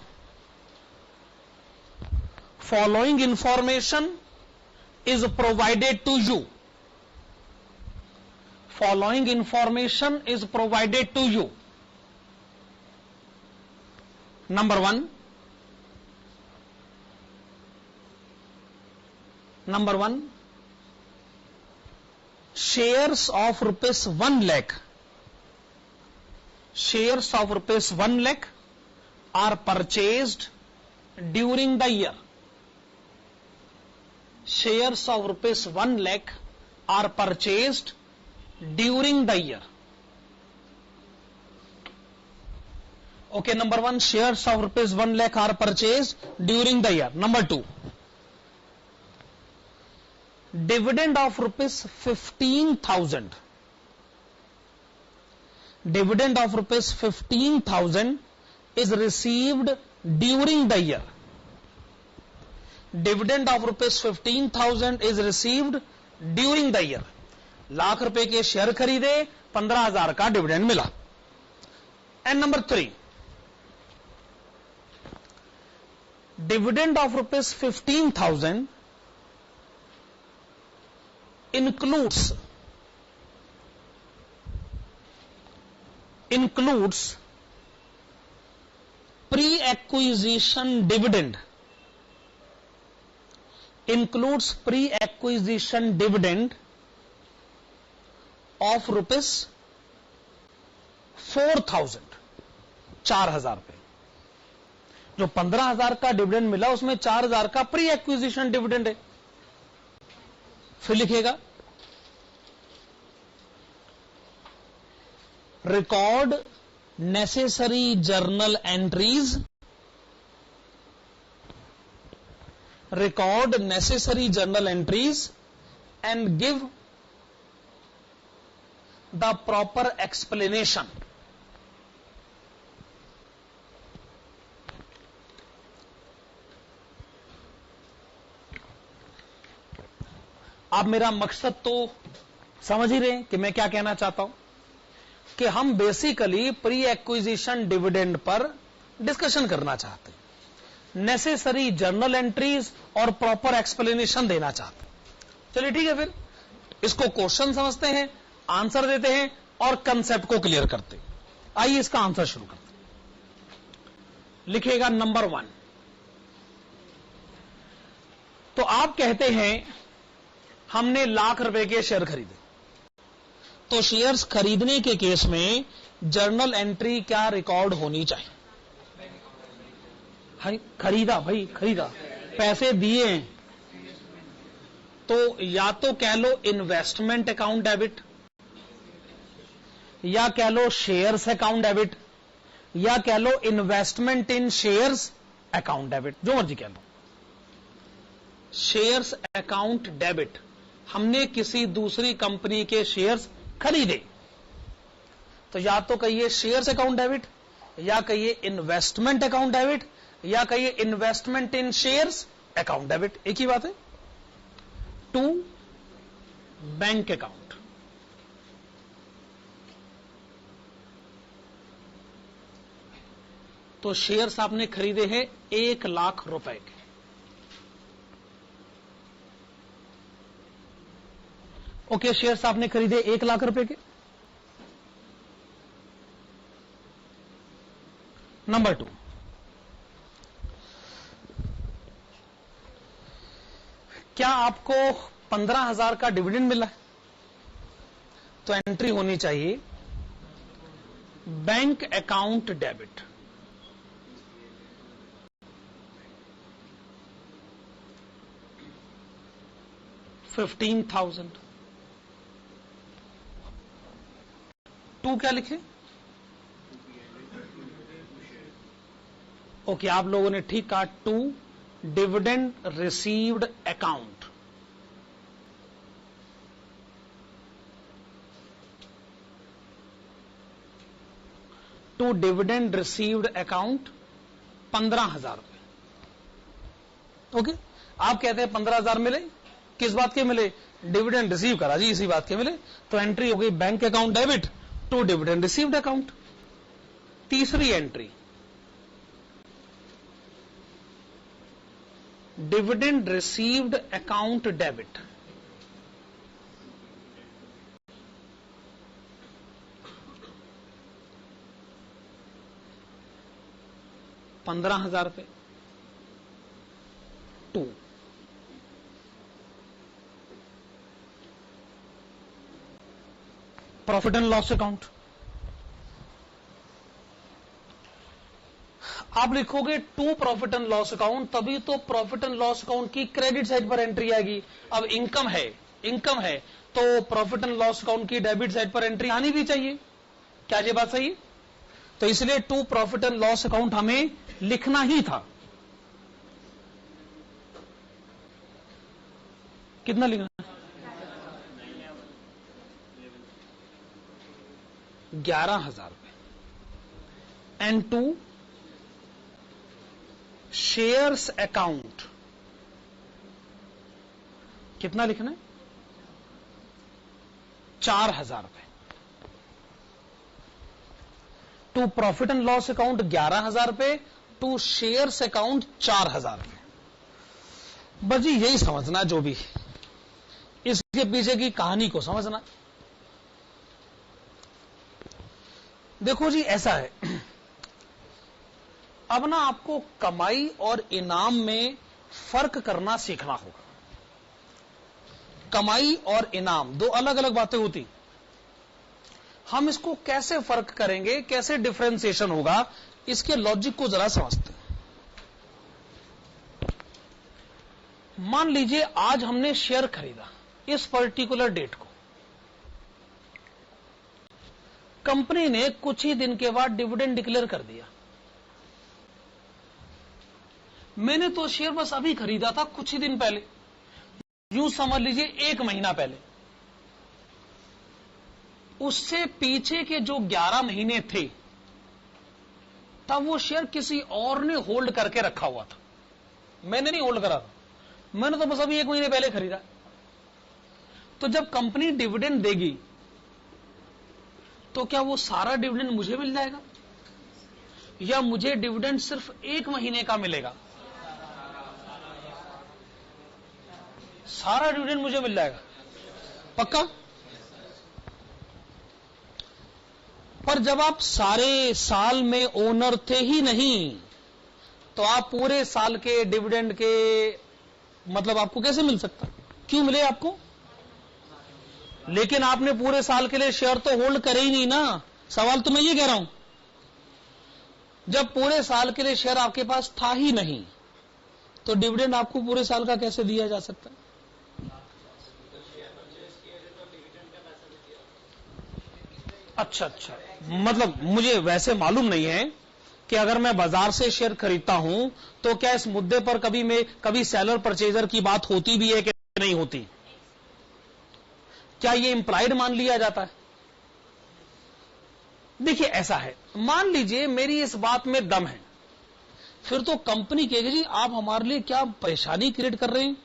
is provided to you. Following information is provided to you. Number 1, shares of rupees 1 lakh are purchased during the year. Shares of rupees 1 lakh are purchased during the year. Okay, number 1, shares of rupees 1 lakh are purchased during the year. Number 2, dividend of rupees 15,000. Dividend of rupees 15,000 is received during the year. Dividend of rupees 15,000 is received during the year. Lakh रुपए के share खरीदे, 15,000 का dividend मिला। And number 3, dividend of ₹15,000 includes pre-acquisition dividend of ₹4,000 4,000 रुपए। जो 15,000 का dividend मिला उसमें 4,000 का प्री एक्विजिशन डिविडेंड है। फिर लिखेगा record necessary journal entries and give the proper explanation. आप मेरा मकसद तो समझ ही रहे हैं कि मैं क्या कहना चाहता हूं कि हम basically pre acquisition dividend per discussion करना चाहते हैं, नेसेसरी जर्नल एंट्रीज और प्रॉपर एक्सप्लेनेशन देना चाहते हैं। चलिए ठीक है, फिर इसको क्वेश्चन समझते हैं, आंसर देते हैं और कंसेप्ट को क्लियर करते हैं। आइए इसका आंसर शुरू करते हैं। लिखेगा नंबर 1। तो आप कहते हैं हमने ₹1,00,000 के शेयर खरीदे, तो शेयर्स खरीदने के केस में जर्नल एंट्री क्या रिकॉर्ड होनी चाहिए? खरीदा भाई, खरीदा, पैसे दिए हैं, तो या तो कह लो इन्वेस्टमेंट अकाउंट डेबिट, या कह लो शेयर्स अकाउंट डेबिट, या कह लो investment in shares account debit, जो मर्जी कह लो। शेयर्स अकाउंट डेबिट, हमने किसी दूसरी कंपनी के शेयर्स खरीदे, तो या तो कहिए शेयर्स अकाउंट डेबिट, या कहिए इन्वेस्टमेंट अकाउंट डेबिट, या कहिए investment in shares account debit, एक ही बात है। 2 बैंक अकाउंट, तो शेयर्स आपने खरीदे हैं ₹1,00,000 के, ओके, शेयर्स आपने खरीदे ₹1,00,000 के। नंबर 2, क्या आपको 15,000 का डिविडेंड मिला है? तो एंट्री होनी चाहिए बैंक अकाउंट डेबिट, $15,000। 2 क्या लिखे? ओके, आप लोगों ने ठीक कहा। 2 dividend received account, to dividend received account 15,000 रुपए। ओके, आप कहते हैं 15,000 मिले, किस बात के मिले? डिविडेंड रिसीव करा जी, इसी बात के मिले, तो एंट्री हो गई bank account debit to dividend received account. तीसरी entry, dividend received account debit, ₹15,000। 2 profit and loss account, आप लिखोगे 2 प्रॉफिट एंड लॉस अकाउंट, तभी तो प्रॉफिट एंड लॉस अकाउंट की क्रेडिट साइड पर एंट्री आएगी। अब इनकम है तो प्रॉफिट एंड लॉस अकाउंट की डेबिट साइड पर एंट्री आनी भी चाहिए। क्या ये बात सही है? तो इसलिए 2 प्रॉफिट एंड लॉस अकाउंट हमें लिखना ही था। कितना लिखना? 11,000 रुपए। एंड 2 शेयर्स अकाउंट, कितना लिखना है? 4,000 रुपए। To profit and loss account 11,000 रुपए टू शेयर्स अकाउंट 4000 रुपए। बस जी यही समझना, जो भी इसके पीछे की कहानी को समझना। देखो जी ऐसा है, अब ना आपको कमाई और इनाम में फर्क करना सीखना होगा। कमाई और इनाम दो अलग अलग बातें होती, हम इसको कैसे फर्क करेंगे, कैसे डिफरेंशिएशन होगा, इसके लॉजिक को जरा समझते हैं। मान लीजिए आज हमने शेयर खरीदा इस पर्टिकुलर डेट को, कंपनी ने कुछ ही दिन के बाद डिविडेंड डिक्लेयर कर दिया। मैंने तो शेयर बस अभी खरीदा था, कुछ ही दिन पहले, यूं समझ लीजिए 1 महीना पहले। उससे पीछे के जो 11 महीने थे, तब वो शेयर किसी और ने होल्ड करके रखा हुआ था, मैंने नहीं होल्ड करा था, मैंने तो बस अभी 1 महीने पहले खरीदा। तो जब कंपनी डिविडेंड देगी तो क्या वो सारा डिविडेंड मुझे मिल जाएगा, या मुझे डिविडेंड सिर्फ 1 महीने का मिलेगा? सारा डिविडेंड मुझे मिल जाएगा, पक्का? पर जब आप सारे साल में ओनर थे ही नहीं, तो आप पूरे साल के डिविडेंड के मतलब आपको कैसे मिल सकता? क्यों मिले आपको? लेकिन आपने पूरे साल के लिए शेयर तो होल्ड करे ही नहीं ना। सवाल तो मैं ये कह रहा हूं, जब पूरे साल के लिए शेयर आपके पास था ही नहीं, तो डिविडेंड आपको पूरे साल का कैसे दिया जा सकता है? अच्छा, मतलब मुझे वैसे मालूम नहीं है कि अगर मैं बाजार से शेयर खरीदता हूं तो क्या इस मुद्दे पर कभी सेलर परचेजर की बात होती भी है कि नहीं होती? क्या ये इंप्लाइड मान लिया जाता है? देखिए ऐसा है, मान लीजिए मेरी इस बात में दम है, फिर तो कंपनी कहेगी जी आप हमारे लिए क्या परेशानी क्रिएट कर रहे हैं।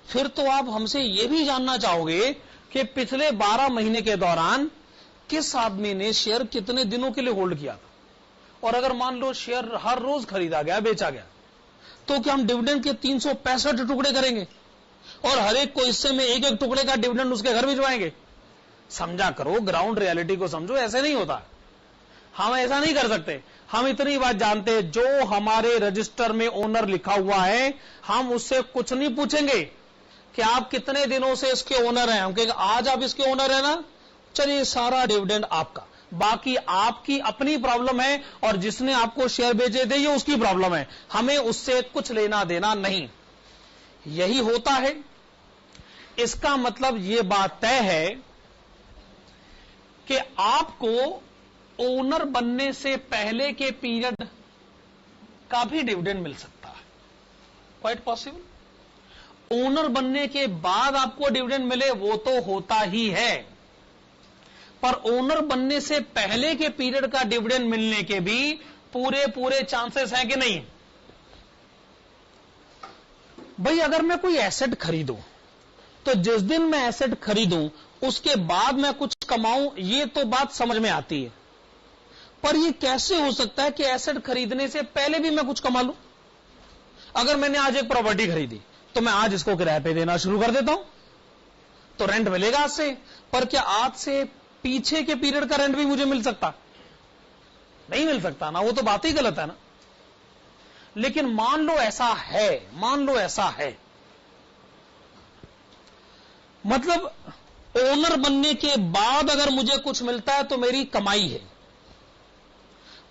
फिर तो आप हमसे यह भी जानना चाहोगे कि पिछले 12 महीने के दौरान किस आदमी ने शेयर कितने दिनों के लिए होल्ड किया था। और अगर मान लो शेयर हर रोज खरीदा गया, बेचा गया, तो क्या हम डिविडेंड के 365 टुकड़े करेंगे और हर एक को हिस्से में एक एक टुकड़े का डिविडेंड उसके घर भिजवाएंगे? समझा करो, ग्राउंड रियलिटी को समझो, ऐसे नहीं होता। हम ऐसा नहीं कर सकते। हम इतनी बात जानते हैं, जो हमारे रजिस्टर में ओनर लिखा हुआ है, हम उससे कुछ नहीं पूछेंगे कि आप कितने दिनों से इसके ओनर हैं। हम कहेंगे आज आप इसके ओनर हैं ना, चलिए सारा डिविडेंड आपका, बाकी आपकी अपनी प्रॉब्लम है और जिसने आपको शेयर बेचे थे ये उसकी प्रॉब्लम है, हमें उससे कुछ लेना देना नहीं। यही होता है। इसका मतलब यह बात तय है कि आपको ओनर बनने से पहले के पीरियड का भी डिविडेंड मिल सकता है, क्वाइट पॉसिबल। ओनर बनने के बाद आपको डिविडेंड मिले वो तो होता ही है, पर ओनर बनने से पहले के पीरियड का डिविडेंड मिलने के भी पूरे चांसेस हैं कि नहीं? भाई अगर मैं कोई एसेट खरीदूं तो जिस दिन मैं एसेट खरीदूं उसके बाद मैं कुछ कमाऊं, ये तो बात समझ में आती है। पर ये कैसे हो सकता है कि एसेट खरीदने से पहले भी मैं कुछ कमा लूं? अगर मैंने आज एक प्रॉपर्टी खरीदी तो मैं आज इसको किराए पे देना शुरू कर देता हूं तो रेंट मिलेगा आज से। पर क्या आज से पीछे के पीरियड का रेंट भी मुझे मिल सकता? नहीं मिल सकता ना, वो तो बात ही गलत है ना। लेकिन मान लो ऐसा है, मतलब ओनर बनने के बाद अगर मुझे कुछ मिलता है तो मेरी कमाई है,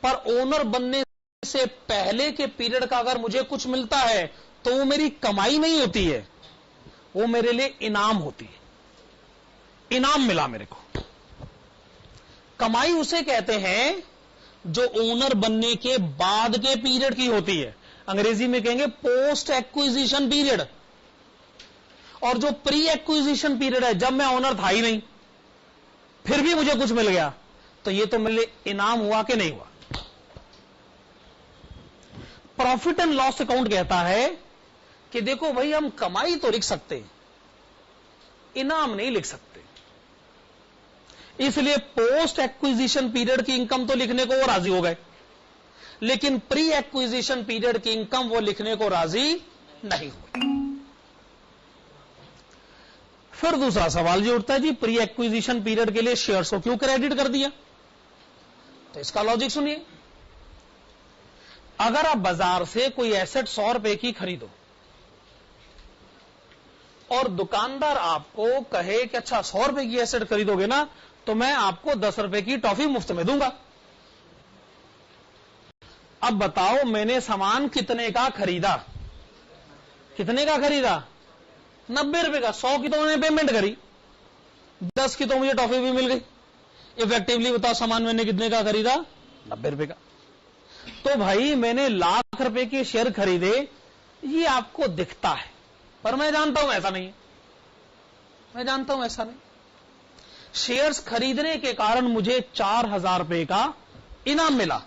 पर ओनर बनने से पहले के पीरियड का अगर मुझे कुछ मिलता है तो वो मेरी कमाई नहीं होती है, वो मेरे लिए इनाम होती है। इनाम मिला मेरे को। कमाई उसे कहते हैं जो ओनर बनने के बाद के पीरियड की होती है, अंग्रेजी में कहेंगे पोस्ट एक्विजिशन पीरियड। और जो प्री एक्विजिशन पीरियड है, जब मैं ओनर था ही नहीं फिर भी मुझे कुछ मिल गया, तो ये तो मेरे लिए इनाम हुआ कि नहीं हुआ? प्रॉफिट एंड लॉस अकाउंट कहता है कि देखो भाई हम कमाई तो लिख सकते, इनाम नहीं लिख सकते, इसलिए पोस्ट एक्विजिशन पीरियड की इनकम तो लिखने को वो राजी हो गए। लेकिन प्री एक्विजिशन पीरियड की इनकम वो लिखने को राजी नहीं हुए। फिर दूसरा सवाल ये उठता है जी, प्री एक्विजिशन पीरियड के लिए शेयर्स को क्यों क्रेडिट कर दिया? तो इसका लॉजिक सुनिए। अगर आप बाजार से कोई एसेट 100 रुपए की खरीदो और दुकानदार आपको कहे कि अच्छा 100 रुपए की एसेट खरीदोगे ना, तो मैं आपको 10 रुपए की टॉफी मुफ्त में दूंगा। अब बताओ, मैंने सामान कितने का खरीदा? कितने का खरीदा? 90 रुपए का। 100 की तो मैंने पेमेंट करी, 10 की तो मुझे टॉफी भी मिल गई। इफेक्टिवली बताओ, सामान मैंने कितने का खरीदा? 90 रुपए का। तो भाई मैंने लाख रुपए के शेयर खरीदे, ये आपको दिखता है, पर मैं जानता हूं ऐसा नहीं है। मैं जानता हूं ऐसा नहीं। शेयर्स खरीदने के कारण मुझे 4000 रुपए का इनाम मिला।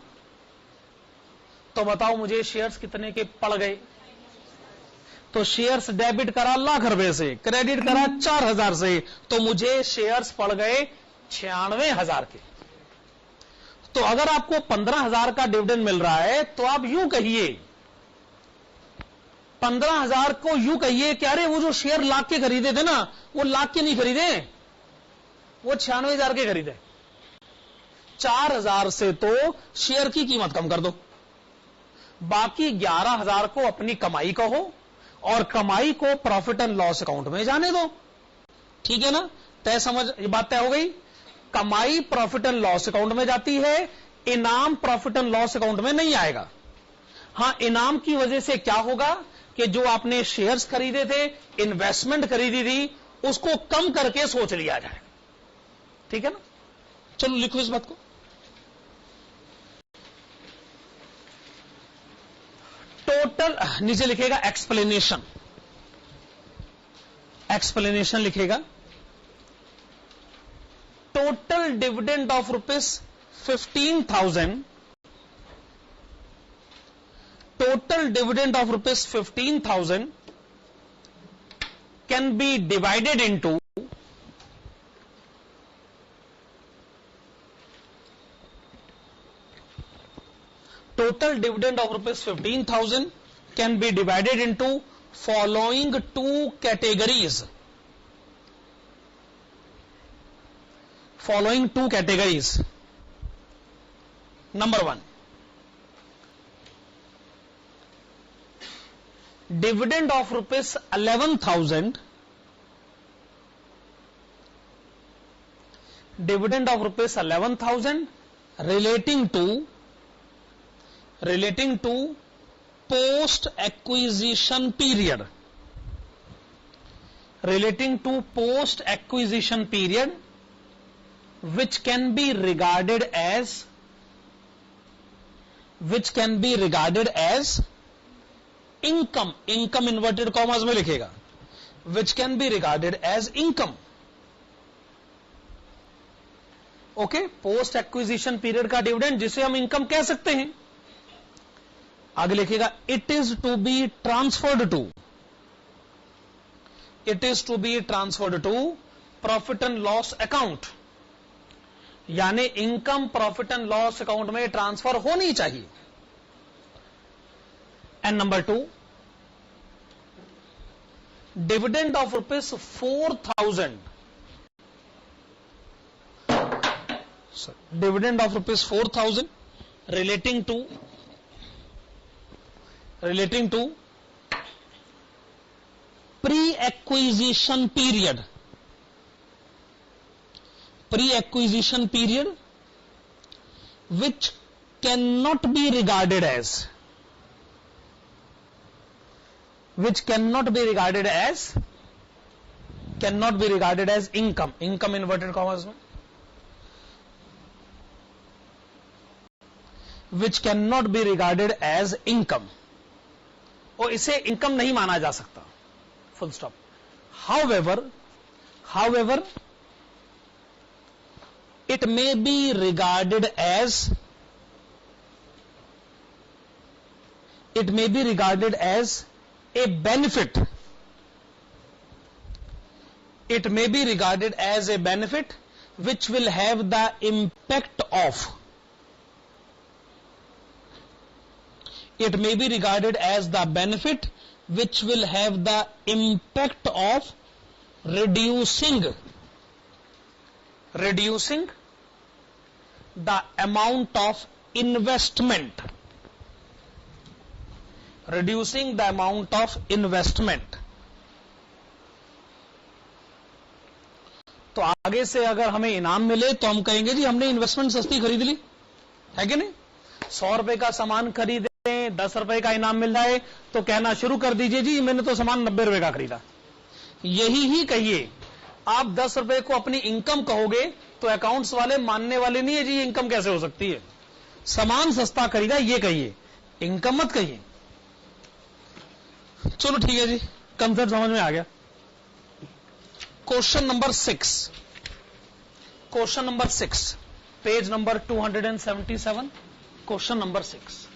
तो बताओ मुझे शेयर्स कितने के पड़ गए? तो शेयर्स डेबिट करा लाख रुपए से, क्रेडिट करा 4000 से, तो मुझे शेयर्स पड़ गए 96,000 के। तो अगर आपको 15,000 का डिविडेंड मिल रहा है, तो आप यूं कहिए, 15,000 को यूं कहिए कि अरे वो जो शेयर लाख के खरीदे थे ना, वो लाख के नहीं खरीदे, वो 96,000 के खरीदे। 4,000 से तो शेयर की कीमत कम कर दो, बाकी 11,000 को अपनी कमाई कहो और कमाई को प्रॉफिट एंड लॉस अकाउंट में जाने दो। ठीक है ना? तय समझ, ये बात तय हो गई। कमाई प्रॉफिट एंड लॉस अकाउंट में जाती है, इनाम प्रॉफिट एंड लॉस अकाउंट में नहीं आएगा। हां, इनाम की वजह से क्या होगा कि जो आपने शेयर्स खरीदे थे, इन्वेस्टमेंट खरीदी थी, उसको कम करके सोच लिया जाए। ठीक है ना? चलो लिखो इस बात को। टोटल नीचे लिखेगा एक्सप्लेनेशन, एक्सप्लेनेशन लिखेगा। Total dividend of ₹15,000, total dividend of ₹15,000 can be divided into total dividend of ₹15,000 can be divided into following two categories. Following two categories. Number one, dividend of ₹11,000, dividend of ₹11,000 relating to post acquisition period, relating to post acquisition period, which can be regarded as income, income inverted commas में लिखेगा, which can be regarded as income. Okay, post acquisition period का dividend जिसे हम income कह सकते हैं। आगे लिखेगा it is to be transferred to profit and loss account, यानी income profit and loss account में ट्रांसफर होनी चाहिए। And number two, dividend of ₹4,000, dividend of ₹4,000 relating to pre-acquisition period, which cannot be regarded as income, income inverted commas में, which cannot be regarded as income, और इसे income नहीं माना जा सकता, full stop. However, it may be regarded as a benefit. It may be regarded as a benefit which will have the impact of It may be regarded as the benefit which will have the impact of reducing the amount of investment. Reducing the amount of investment. तो आगे से अगर हमें इनाम मिले तो हम कहेंगे जी हमने इन्वेस्टमेंट सस्ती खरीद ली, है कि नहीं? 100 रुपए का सामान खरीदे, 10 रुपए का इनाम मिल जाए तो कहना शुरू कर दीजिए जी मैंने तो सामान 90 रुपए का खरीदा। यही ही कहिए। आप 10 रुपए को अपनी इनकम कहोगे तो अकाउंट्स वाले मानने वाले नहीं है जी, ये इनकम कैसे हो सकती है? सामान सस्ता खरीदा ये कहिए, इनकम मत कहिए। चलो ठीक है जी, कंसेप्ट समझ में आ गया। Question number 6, page number 277, question number 6।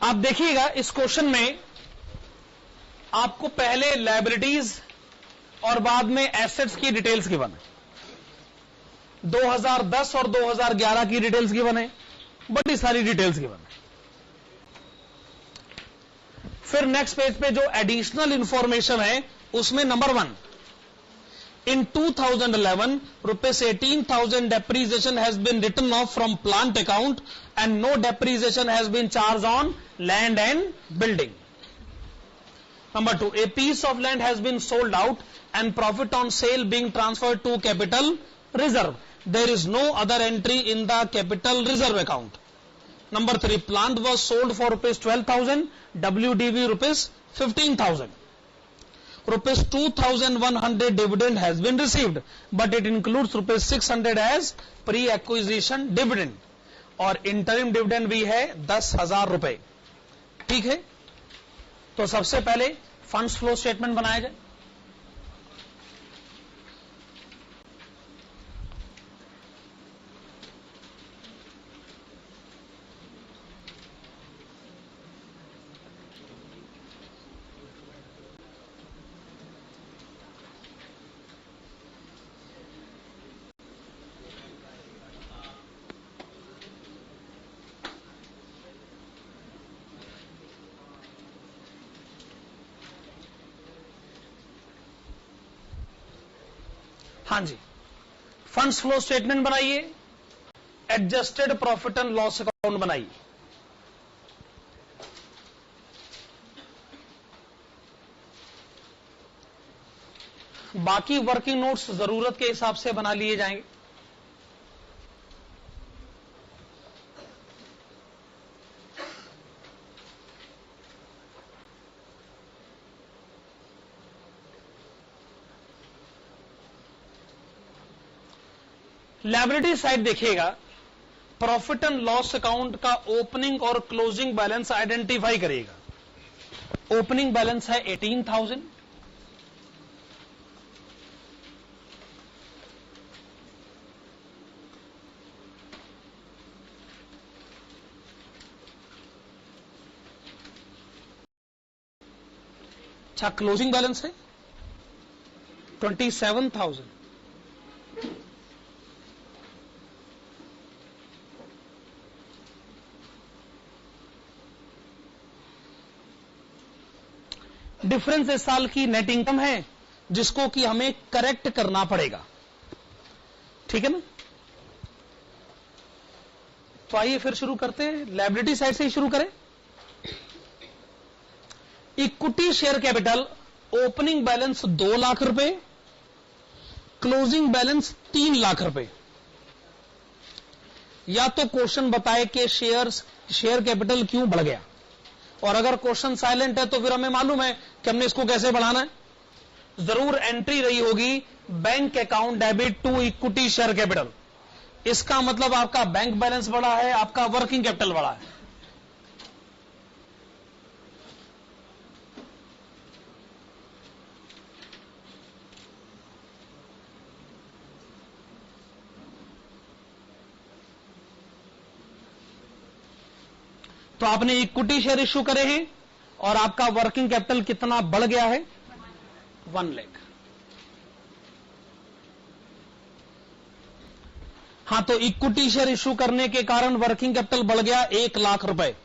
आप देखिएगा इस क्वेश्चन में आपको पहले लायबिलिटीज और बाद में एसेट्स की डिटेल्स गिवन है। 2010 और 2011 की डिटेल्स गिवन है, बड़ी सारी डिटेल्स गिवन है। फिर नेक्स्ट पेज पे जो एडिशनल इंफॉर्मेशन है उसमें number 1, in 2011 rupees 18,000 depreciation has been written off from plant account and no depreciation has been charged on land and building. Number 2, a piece of land has been sold out and profit on sale being transferred to capital reserve. There is no other entry in the capital reserve account. Number 3, plant was sold for rupees 12,000, WDV rupees 15,000. Rupees 2,100 dividend has been received, but it includes rupees 600 as pre-acquisition dividend और interim dividend भी है 10,000 रुपए। ठीक है, तो सबसे पहले funds flow statement बनाया जाए। हाँ जी, फंड्स फ्लो स्टेटमेंट बनाइए, adjusted profit and loss account बनाइए। बाकी वर्किंग नोट्स जरूरत के हिसाब से बना लिए जाएंगे। लायबिलिटी साइड देखिएगा, प्रॉफिट एंड लॉस अकाउंट का ओपनिंग और क्लोजिंग बैलेंस आइडेंटिफाई करिएगा। ओपनिंग बैलेंस है 18,000, अच्छा क्लोजिंग बैलेंस है 27,000। डिफरेंस इस साल की नेट इनकम है जिसको कि हमें करेक्ट करना पड़ेगा, ठीक है ना? तो आइए फिर शुरू करते हैं, लायबिलिटी साइड से ही शुरू करें। Equity share capital opening balance 2 lakh रुपए, क्लोजिंग बैलेंस 3 लाख रुपए। या तो क्वेश्चन बताए कि शेयर कैपिटल क्यों बढ़ गया, और अगर क्वेश्चन साइलेंट है तो फिर हमें मालूम है कि हमने इसको कैसे बढ़ाना है। जरूर एंट्री रही होगी bank account debit to equity share capital, इसका मतलब आपका बैंक बैलेंस बढ़ा है, आपका वर्किंग कैपिटल बढ़ा है। तो आपने इक्विटी शेयर इश्यू करे हैं और आपका वर्किंग कैपिटल कितना बढ़ गया है? 1 लाख। हां, तो इक्विटी शेयर इश्यू करने के कारण वर्किंग कैपिटल बढ़ गया 1 लाख रुपए।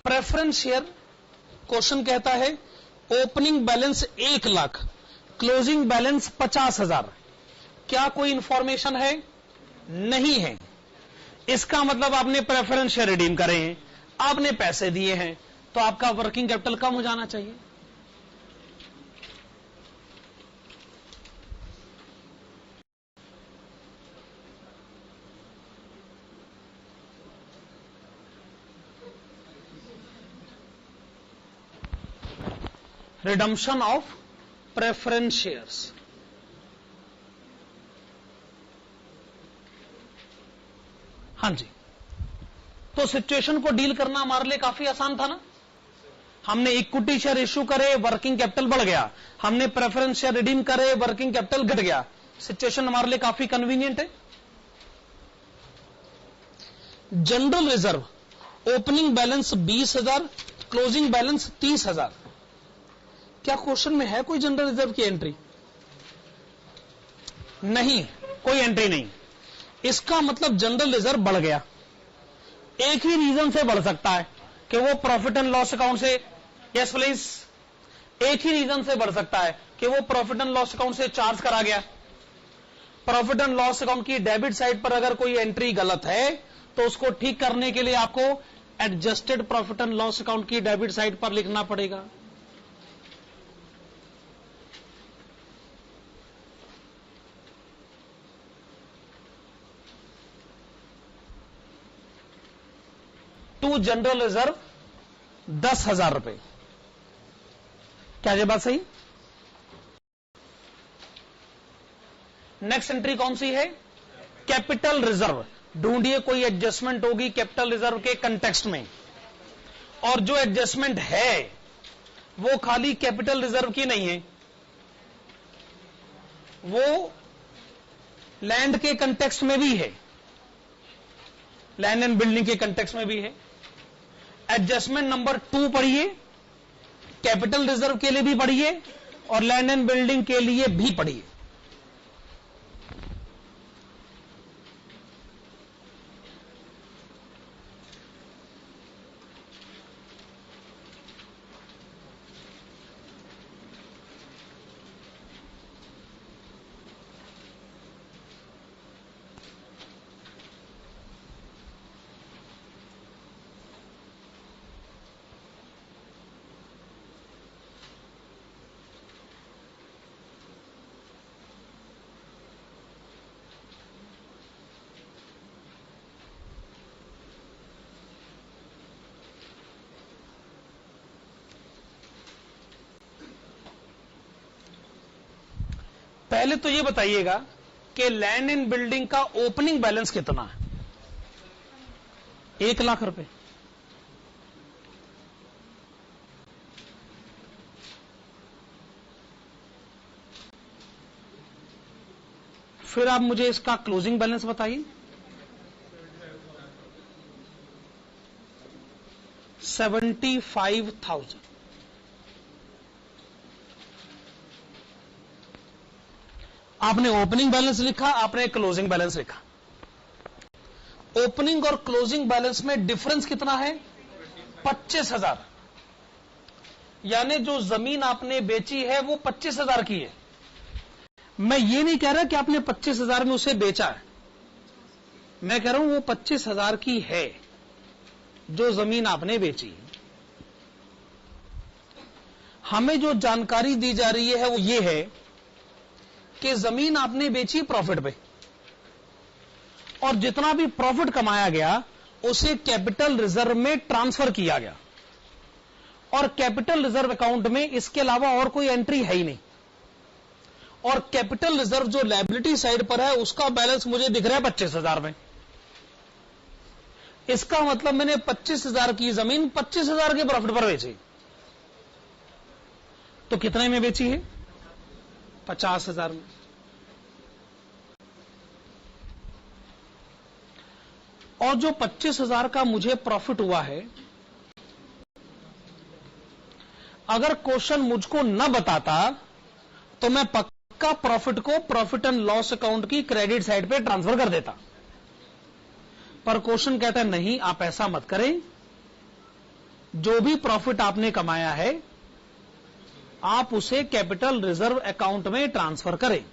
प्रेफरेंस शेयर, क्वेश्चन कहता है opening balance 1 lakh, closing balance 50,000। क्या कोई इंफॉर्मेशन है? नहीं है। इसका मतलब आपने प्रेफरेंस शेयर रिडीम करे हैं, आपने पैसे दिए हैं, तो आपका वर्किंग कैपिटल कम हो जाना चाहिए। Redemption of preference shares. हां जी, तो सिचुएशन को डील करना हमारे लिए काफी आसान था ना। हमने इक्विटी शेयर इश्यू करे, वर्किंग कैपिटल बढ़ गया, हमने प्रेफरेंस शेयर रिडीम करे, वर्किंग कैपिटल घट गया। सिचुएशन हमारे लिए काफी कन्वीनियंट है। General reserve opening balance 20,000, closing balance 30,000। क्या क्वेश्चन में है कोई जनरल रिजर्व की एंट्री? नहीं, कोई एंट्री नहीं। इसका मतलब जनरल रिजर्व बढ़ गया। एक ही रीजन से बढ़ सकता है कि वो प्रॉफिट एंड लॉस अकाउंट से, यस प्लीज, एक ही रीजन से बढ़ सकता है कि वो प्रॉफिट एंड लॉस अकाउंट से चार्ज करा गया। प्रॉफिट एंड लॉस अकाउंट की डेबिट साइड पर अगर कोई एंट्री गलत है तो उसको ठीक करने के लिए आपको adjusted profit and loss account की डेबिट साइड पर लिखना पड़ेगा। टू जनरल रिजर्व 10,000 रुपए। क्या ये बात सही? नेक्स्ट एंट्री कौन सी है? Capital reserve. ढूंढिए कोई एडजस्टमेंट होगी कैपिटल रिजर्व के कंटेक्स्ट में, और जो एडजस्टमेंट है वो खाली कैपिटल रिजर्व की नहीं है, वो लैंड के कंटेक्स्ट में भी है, लैंड एंड बिल्डिंग के कंटेक्स्ट में भी है। एडजस्टमेंट नंबर 2 पढ़िए, कैपिटल रिजर्व के लिए भी पढ़िए और लैंड एंड बिल्डिंग के लिए भी पढ़िए। पहले तो ये बताइएगा कि लैंड एंड बिल्डिंग का ओपनिंग बैलेंस कितना है? 1 लाख रुपए। फिर आप मुझे इसका क्लोजिंग बैलेंस बताइए। 75,000। आपने ओपनिंग बैलेंस लिखा, आपने क्लोजिंग बैलेंस लिखा। ओपनिंग और क्लोजिंग बैलेंस में डिफरेंस कितना है? 25,000। यानी जो जमीन आपने बेची है वो 25,000 की है। मैं ये नहीं कह रहा कि आपने 25,000 में उसे बेचा है, मैं कह रहा हूं वो 25,000 की है जो जमीन आपने बेची। हमें जो जानकारी दी जा रही है वो ये है कि जमीन आपने बेची प्रॉफिट पे, और जितना भी प्रॉफिट कमाया गया उसे कैपिटल रिजर्व में ट्रांसफर किया गया, और कैपिटल रिजर्व अकाउंट में इसके अलावा और कोई एंट्री है ही नहीं। और कैपिटल रिजर्व जो लायबिलिटी साइड पर है उसका बैलेंस मुझे दिख रहा है 25,000 में। इसका मतलब मैंने 25,000 की जमीन 25,000 के प्रॉफिट पर बेची। तो कितने में बेची है? 50,000 में। और जो 25,000 का मुझे प्रॉफिट हुआ है, अगर क्वेश्चन मुझको न बताता तो मैं पक्का पक्का प्रॉफिट को प्रॉफिट एंड लॉस अकाउंट की क्रेडिट साइड पे ट्रांसफर कर देता। पर क्वेश्चन कहता है नहीं, आप ऐसा मत करें। जो भी प्रॉफिट आपने कमाया है आप उसे कैपिटल रिजर्व अकाउंट में ट्रांसफर करें।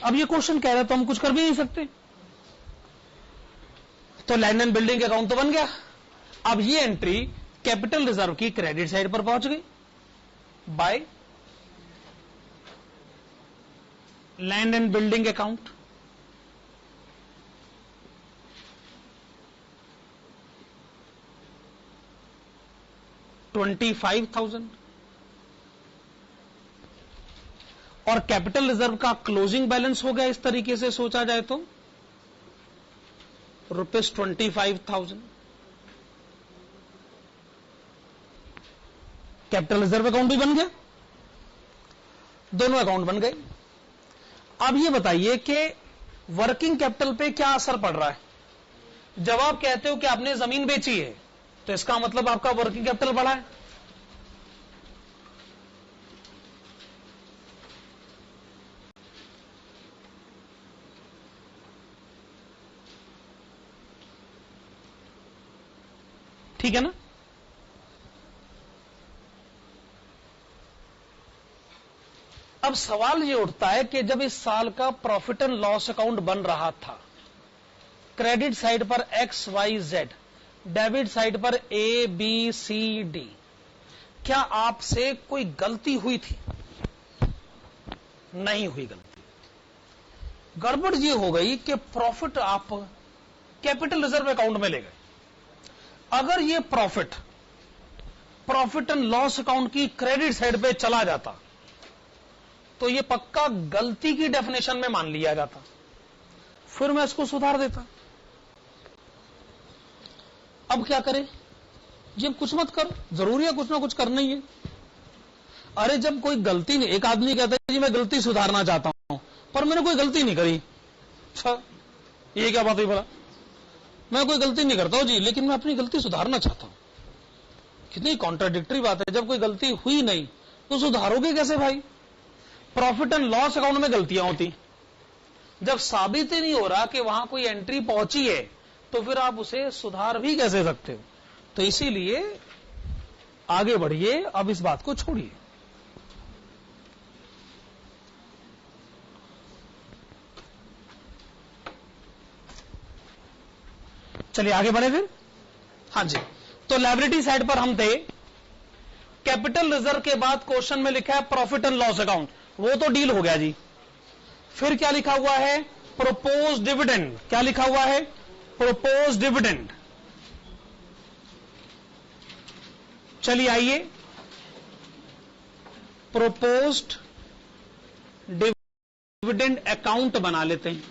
अब ये क्वेश्चन कह रहा है तो हम कुछ कर भी नहीं सकते। तो लैंड एंड बिल्डिंग अकाउंट तो बन गया। अब ये एंट्री कैपिटल रिजर्व की क्रेडिट साइड पर पहुंच गई by land and building account. $25,000 और कैपिटल रिजर्व का क्लोजिंग बैलेंस हो गया। इस तरीके से सोचा जाए तो ₹25,000 कैपिटल रिजर्व अकाउंट भी बन गया, दोनों अकाउंट बन गए। अब ये बताइए कि वर्किंग कैपिटल पे क्या असर पड़ रहा है। जब आप कहते हो कि आपने जमीन बेची है तो इसका मतलब आपका वर्किंग कैपिटल बढ़ा है। ठीक है ना। अब सवाल ये उठता है कि जब इस साल का प्रॉफिट एंड लॉस अकाउंट बन रहा था, क्रेडिट साइड पर XYZ, डेबिट साइड पर ABCD, क्या आपसे कोई गलती हुई थी? नहीं हुई गलती। गड़बड़ ये हो गई कि प्रॉफिट आप कैपिटल रिजर्व अकाउंट में ले गए। अगर ये प्रॉफिट एंड लॉस अकाउंट की क्रेडिट साइड पे चला जाता तो ये पक्का गलती की डेफिनेशन में मान लिया जाता, फिर मैं इसको सुधार देता। अब क्या करें? जी कुछ मत कर, जरूरी है कुछ ना कुछ करना ही है। अरे जब कोई गलती नहीं, एक आदमी कहता है जी मैं गलती सुधारना चाहता हूं पर मैंने कोई गलती नहीं करी। अच्छा ये क्या बात हुई भला? मैं कोई गलती नहीं करता हूं जी, लेकिन मैं अपनी गलती सुधारना चाहता हूं। कितनी कॉन्ट्राडिक्टरी बात है। जब कोई गलती हुई नहीं तो सुधारोगे कैसे भाई? प्रॉफिट एंड लॉस अकाउंट में गलतियां होती, जब साबित ही नहीं हो रहा कि वहां कोई एंट्री पहुंची है तो फिर आप उसे सुधार भी कैसे सकते हो? तो इसीलिए आगे बढ़िए, अब इस बात को छोड़िए। चलिए आगे बढ़े फिर। हाँ जी, तो लायबिलिटी साइड पर हम थे। कैपिटल रिजर्व के बाद क्वेश्चन में लिखा है प्रॉफिट एंड लॉस अकाउंट, वो तो डील हो गया जी। फिर क्या लिखा हुआ है? Propose dividend. क्या लिखा हुआ है? Propose dividend. चलिए आइए, प्रोपोज्ड डिविडेंड अकाउंट बना लेते हैं।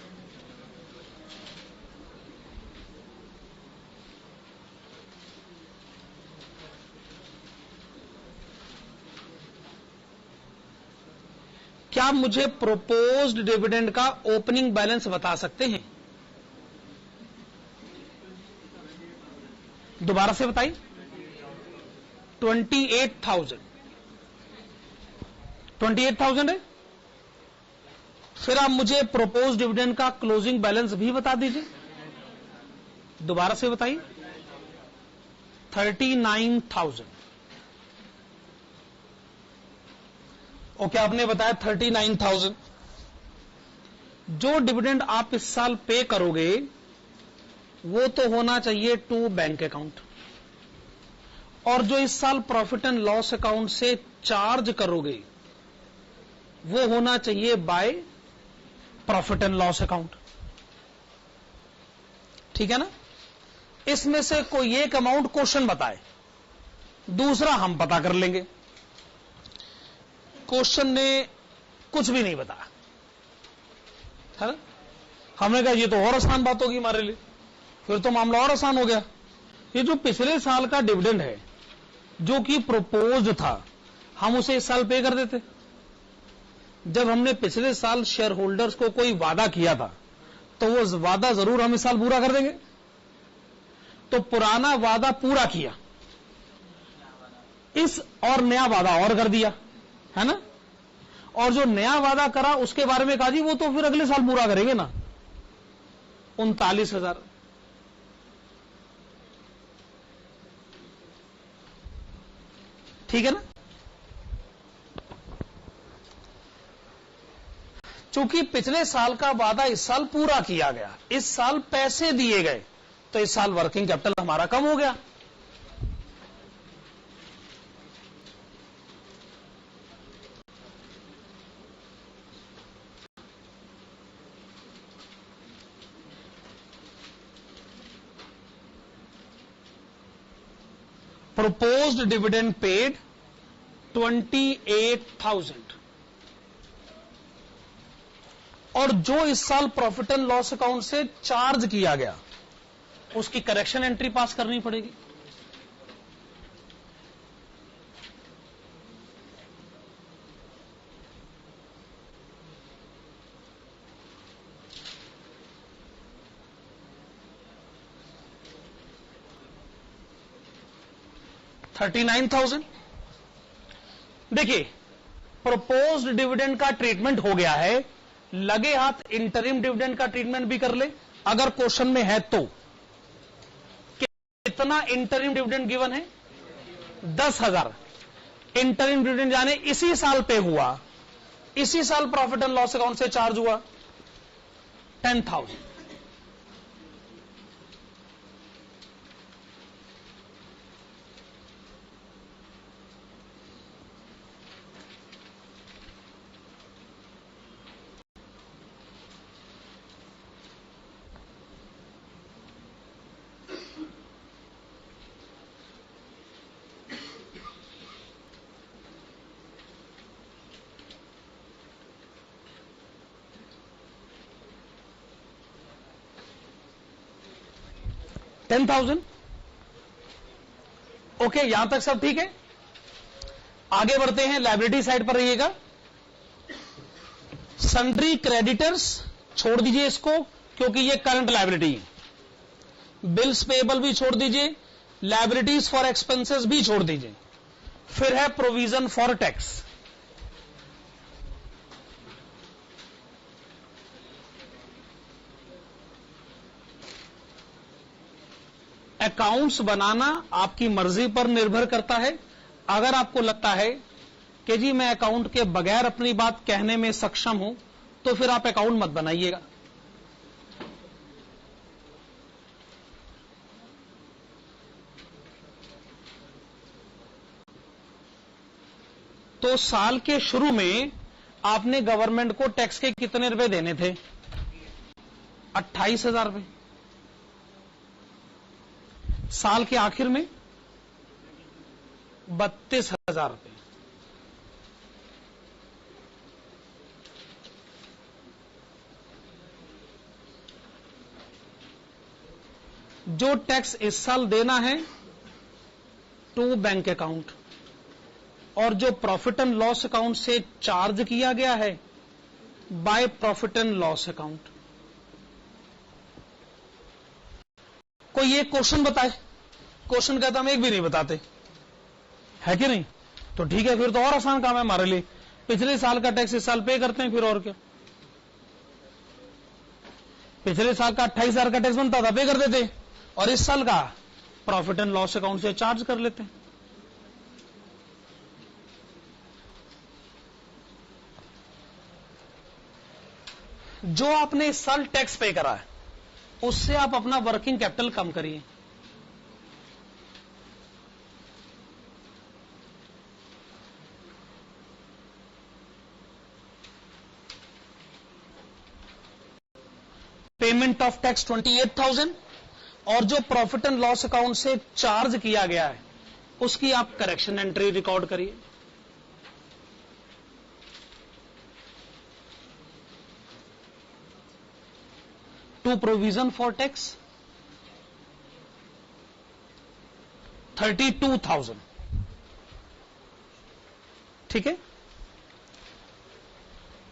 क्या आप मुझे प्रोपोज्ड डिविडेंड का ओपनिंग बैलेंस बता सकते हैं? दोबारा से बताइए। 28,000 है। फिर आप मुझे प्रोपोज्ड डिविडेंड का क्लोजिंग बैलेंस भी बता दीजिए। दोबारा से बताइए। 39,000। और क्या आपने बताया 39,000। जो डिविडेंड आप इस साल पे करोगे वो तो होना चाहिए टू बैंक अकाउंट, और जो इस साल प्रॉफिट एंड लॉस अकाउंट से चार्ज करोगे वो होना चाहिए by profit and loss account. ठीक है ना। इसमें से कोई एक अमाउंट क्वेश्चन बताए, दूसरा हम पता कर लेंगे। क्वेश्चन ने कुछ भी नहीं बताया है ना। हमने कहा ये तो और आसान बात होगी हमारे लिए, फिर तो मामला और आसान हो गया। ये जो पिछले साल का डिविडेंड है जो कि प्रोपोज्ड था, हम उसे इस साल पे कर देते। जब हमने पिछले साल शेयर होल्डर्स को कोई वादा किया था तो वो वादा जरूर हम इस साल पूरा कर देंगे। तो पुराना वादा पूरा किया, इस और नया वादा और कर दिया, है ना, और जो नया वादा करा उसके बारे में कहा जी वो तो फिर अगले साल पूरा करेंगे ना, 39,000। ठीक है ना। चूंकि पिछले साल का वादा इस साल पूरा किया गया, इस साल पैसे दिए गए, तो इस साल वर्किंग कैपिटल हमारा कम हो गया। proposed dividend paid 28,000, और जो इस साल प्रॉफिट एंड लॉस अकाउंट से चार्ज किया गया उसकी करेक्शन एंट्री पास करनी पड़ेगी। $39,000। देखिए, प्रपोज्ड डिविडेंड का ट्रीटमेंट हो गया है, लगे हाथ इंटरिम डिविडेंड का ट्रीटमेंट भी कर ले अगर क्वेश्चन में है तो। कितना इंटरिम डिविडेंड गिवन है? 10,000। इंटरिम डिविडेंड जाने इसी साल पे हुआ, इसी साल प्रॉफिट एंड लॉस अकाउंट से चार्ज हुआ 10,000। ओके, यहां तक सब ठीक है। आगे बढ़ते हैं, लायबिलिटी साइड पर रहिएगा। सन्ड्री क्रेडिटर्स छोड़ दीजिए इसको, क्योंकि ये करंट लायबिलिटी है। बिल्स पेएबल भी छोड़ दीजिए, लायबिलिटीज फॉर एक्सपेंसेस भी छोड़ दीजिए। फिर है प्रोविजन फॉर टैक्स। अकाउंट्स बनाना आपकी मर्जी पर निर्भर करता है। अगर आपको लगता है कि जी मैं अकाउंट के बगैर अपनी बात कहने में सक्षम हूं, तो फिर आप अकाउंट मत बनाइएगा। तो साल के शुरू में आपने गवर्नमेंट को टैक्स के कितने रुपए देने थे? 28,000 रुपए। साल के आखिर में 32,000 रुपए। जो टैक्स इस साल देना है टू बैंक अकाउंट, और जो प्रॉफिट एंड लॉस अकाउंट से चार्ज किया गया है by profit and loss account. कोई एक क्वेश्चन बताए? क्वेश्चन कहता हम एक भी नहीं बताते, है कि नहीं? तो ठीक है, फिर तो और आसान काम है हमारे लिए। पिछले साल का टैक्स इस साल पे करते हैं, फिर और क्या। पिछले साल का 28,000 का टैक्स बनता था, पे कर देते, और इस साल का प्रॉफिट एंड लॉस अकाउंट से चार्ज कर लेते हैं। जो आपने इस साल टैक्स पे करा है उससे आप अपना वर्किंग कैपिटल कम करिए। पेमेंट ऑफ टैक्स 28,000, और जो प्रॉफिट एंड लॉस अकाउंट से चार्ज किया गया है उसकी आप करेक्शन एंट्री रिकॉर्ड करिए। To provision for tax 32,000। ठीक है।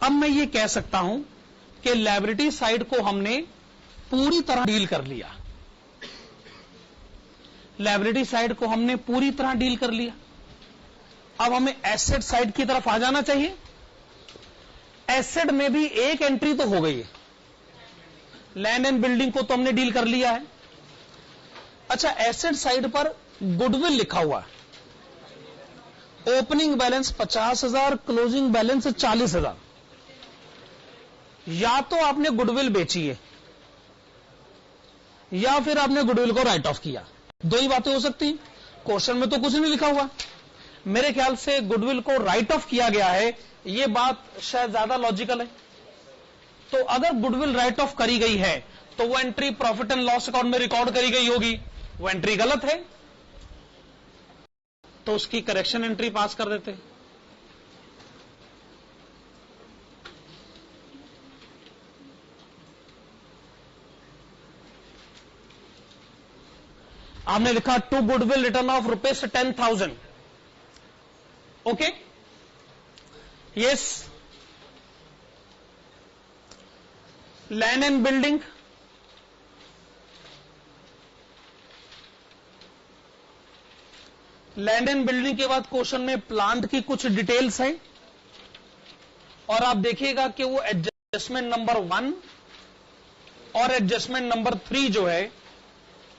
अब मैं ये कह सकता हूं कि लायबिलिटी साइड को हमने पूरी तरह डील कर लिया। लायबिलिटी साइड को हमने पूरी तरह डील कर लिया। अब हमें एसेट साइड की तरफ आ जाना चाहिए। एसेट में भी एक एंट्री तो हो गई है, लैंड एंड बिल्डिंग को तो हमने डील कर लिया है। अच्छा, एसेट साइड पर गुडविल लिखा हुआ है, ओपनिंग बैलेंस 50,000, क्लोजिंग बैलेंस 40,000। या तो आपने गुडविल बेची है या फिर आपने गुडविल को राइट ऑफ किया, दो ही बातें हो सकती हैं। क्वेश्चन में तो कुछ नहीं लिखा हुआ। मेरे ख्याल से गुडविल को राइट ऑफ किया गया है, यह बात शायद ज्यादा लॉजिकल है। तो अगर गुडविल राइट ऑफ करी गई है तो वो entry profit and loss account में रिकॉर्ड करी गई होगी, वो एंट्री गलत है, तो उसकी करेक्शन एंट्री पास कर देते। आपने लिखा to goodwill written off ₹10,000। Okay, yes. Land and building, land and building के बाद क्वेश्चन में प्लांट की कुछ डिटेल्स है, और आप देखिएगा कि वो एडजस्टमेंट नंबर 1 और एडजस्टमेंट नंबर 3 जो है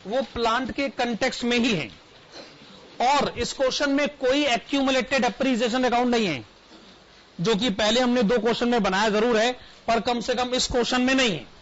वो प्लांट के कंटेक्स्ट में ही है, और इस क्वेश्चन में कोई एक्यूमुलेटेड एप्रिसिएशन अकाउंट नहीं है, जो कि पहले हमने 2 क्वेश्चन में बनाया जरूर है, पर कम से कम इस क्वेश्चन में नहीं है।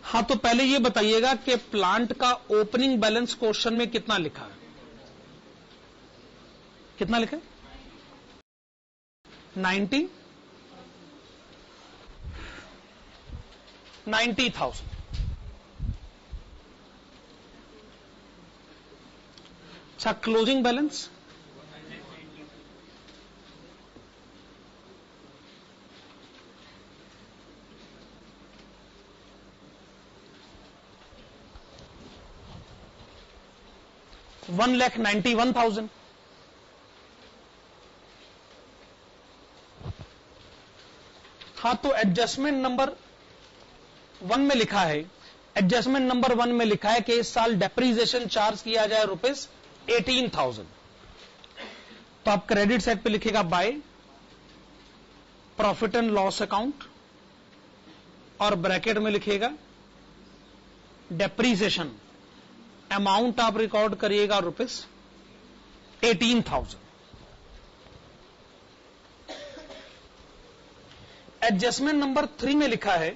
हाँ, तो पहले ये बताइएगा कि प्लांट का ओपनिंग बैलेंस क्वेश्चन में कितना लिखा है? कितना लिखा है? 90,000। अच्छा, क्लोजिंग बैलेंस 1,91,000। हाँ, तो एडजस्टमेंट नंबर 1 में लिखा है, एडजस्टमेंट नंबर 1 में लिखा है कि इस साल डेप्रीसिएशन चार्ज किया जाए ₹18,000। तो आप क्रेडिट साइड पे लिखेगा by profit and loss account, और ब्रैकेट में लिखेगा डेप्रीसिएशन अमाउंट आप रिकॉर्ड करिएगा ₹18,000। एडजस्टमेंट नंबर 3 में लिखा है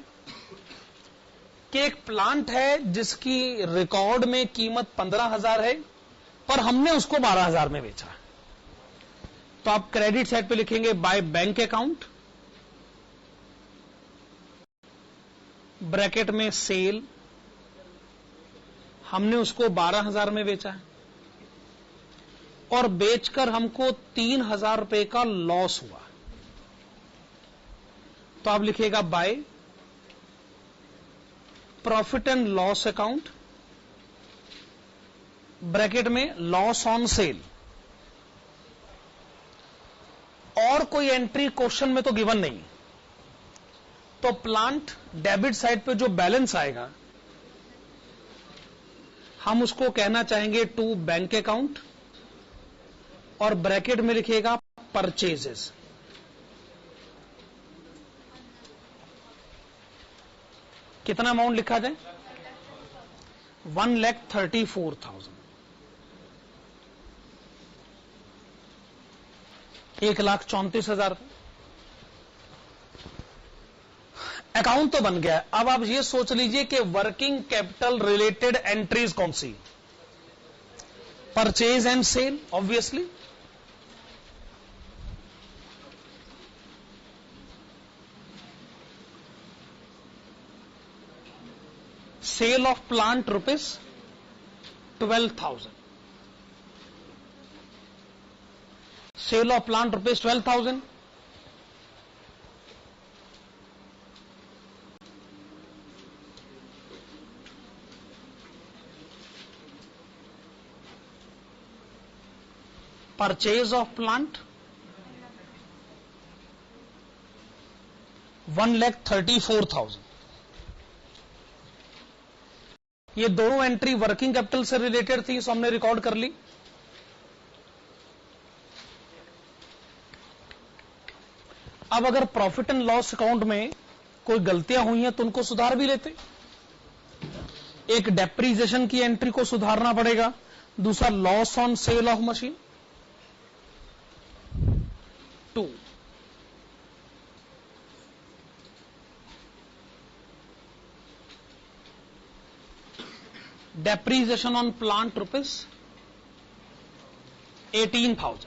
कि एक प्लांट है जिसकी रिकॉर्ड में कीमत 15,000 है, पर हमने उसको 12,000 में बेचा। तो आप क्रेडिट साइड पे लिखेंगे बाय बैंक अकाउंट, ब्रैकेट में सेल, हमने उसको 12,000 में बेचा है, और बेचकर हमको 3,000 रुपए का लॉस हुआ। तो आप लिखिएगा by profit and loss account, bracket में लॉस ऑन सेल, और कोई एंट्री क्वेश्चन में तो गिवन नहीं। तो प्लांट डेबिट साइड पे जो बैलेंस आएगा हम उसको कहना चाहेंगे टू बैंक अकाउंट, और ब्रैकेट में लिखिएगा परचेजेस। कितना अमाउंट लिखा जाए? 1,34,000। 1,34,000 अकाउंट तो बन गया। अब आप ये सोच लीजिए कि वर्किंग कैपिटल रिलेटेड एंट्रीज कौन सी? Purchase and sale obviously, sale of plant ₹12,000, sale of plant ₹12,000, purchase of plant 1,34,000। ये दोनों एंट्री वर्किंग कैपिटल से रिलेटेड थी, सो हमने रिकॉर्ड कर ली। अब अगर प्रॉफिट एंड लॉस अकाउंट में कोई गलतियां हुई हैं तो उनको सुधार भी लेते। एक डेप्रीसिएशन की एंट्री को सुधारना पड़ेगा, दूसरा loss on sale of machine 2, depreciation on plant ₹18,000,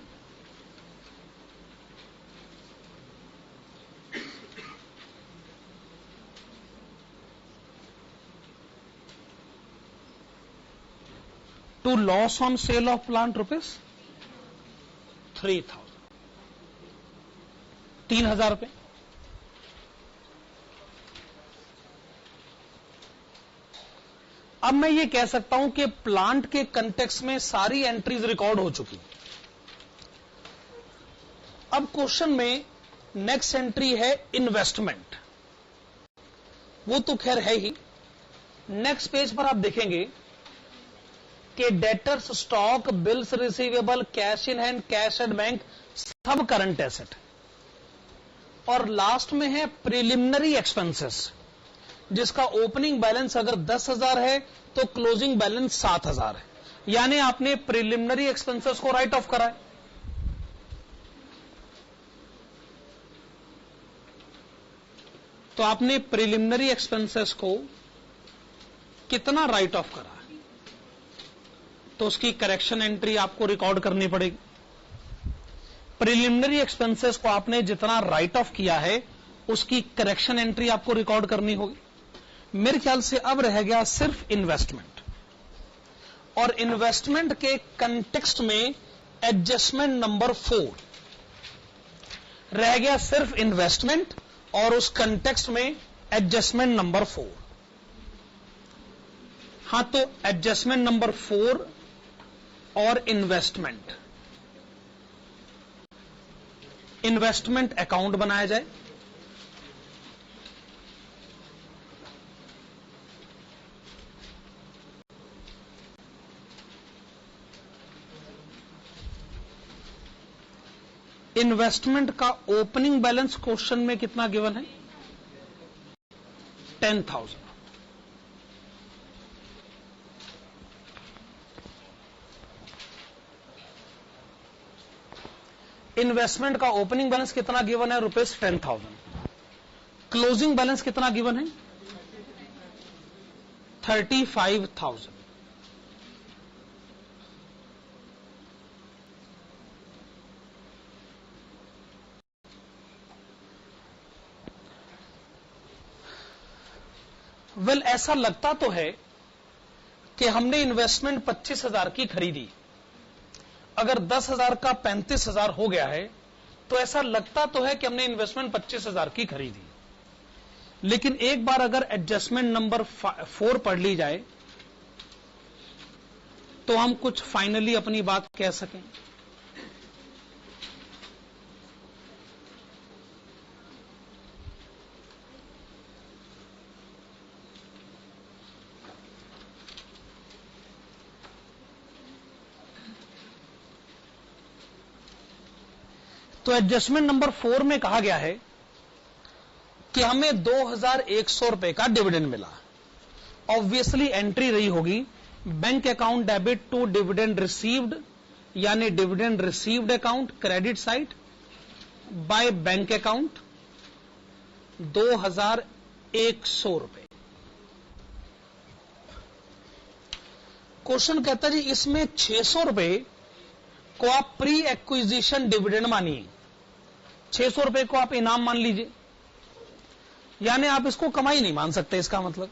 to loss on sale of plant ₹3,000, 3,000 रुपए। अब मैं ये कह सकता हूं कि प्लांट के कंटेक्स्ट में सारी एंट्रीज रिकॉर्ड हो चुकी। अब क्वेश्चन में नेक्स्ट एंट्री है इन्वेस्टमेंट, वो तो खैर है ही। नेक्स्ट पेज पर आप देखेंगे कि debtors, stock, bills receivable, cash in hand, cash at bank सब करंट एसेट। और लास्ट में है प्रिलिमिनरी एक्सपेंसेस, जिसका ओपनिंग बैलेंस अगर 10,000 है तो क्लोजिंग बैलेंस 7,000 है। यानी आपने प्रिलिमिनरी एक्सपेंसेस को राइट ऑफ करा है। तो आपने प्रिलिमिनरी एक्सपेंसेस को कितना राइट ऑफ करा, तो उसकी करेक्शन एंट्री आपको रिकॉर्ड करनी पड़ेगी। प्रिलिमिनरी एक्सपेंसेस को आपने जितना राइट ऑफ किया है उसकी करेक्शन एंट्री आपको रिकॉर्ड करनी होगी। मेरे ख्याल से अब रह गया सिर्फ इन्वेस्टमेंट, और इन्वेस्टमेंट के कंटेक्स्ट में एडजस्टमेंट नंबर 4 रह गया। सिर्फ इन्वेस्टमेंट और उस कंटेक्स्ट में एडजस्टमेंट नंबर 4। हां, तो एडजस्टमेंट नंबर 4 और इन्वेस्टमेंट अकाउंट बनाया जाए। इन्वेस्टमेंट का ओपनिंग बैलेंस क्वेश्चन में कितना गिवन है? 10,000। इन्वेस्टमेंट का ओपनिंग बैलेंस कितना गिवन है? ₹10,000। क्लोजिंग बैलेंस कितना गिवन है? 35,000। वेल, ऐसा लगता तो है कि हमने इन्वेस्टमेंट 25,000 की खरीदी। अगर 10,000 का 35,000 हो गया है तो ऐसा लगता तो है कि हमने इन्वेस्टमेंट 25,000 की खरीदी। लेकिन एक बार अगर एडजस्टमेंट नंबर 4 पढ़ ली जाए तो हम कुछ फाइनली अपनी बात कह सकें। तो एडजस्टमेंट नंबर 4 में कहा गया है कि हमें 2,100 रुपए का डिविडेंड मिला। ऑब्वियसली एंट्री रही होगी bank account debit to dividend received, यानी dividend received account credit side by bank account 2,100 रुपए। क्वेश्चन कहता है जी इसमें 600 रुपए को आप प्री एक्विजिशन डिविडेंड मानिए, 600 रुपए को आप इनाम मान लीजिए, यानी आप इसको कमाई नहीं मान सकते। इसका मतलब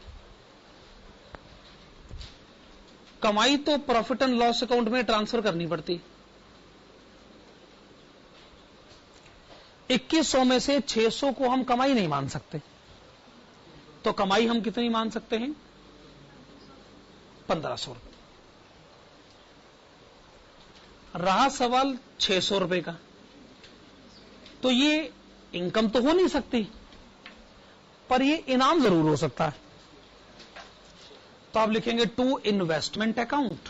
कमाई तो प्रॉफिट एंड लॉस अकाउंट में ट्रांसफर करनी पड़ती। 2100 में से 600 को हम कमाई नहीं मान सकते, तो कमाई हम कितनी मान सकते हैं? 1,500 रुपए। रहा सवाल 600 रुपए का, तो ये इनकम तो हो नहीं सकती, पर ये इनाम जरूर हो सकता है। तो आप लिखेंगे to investment account.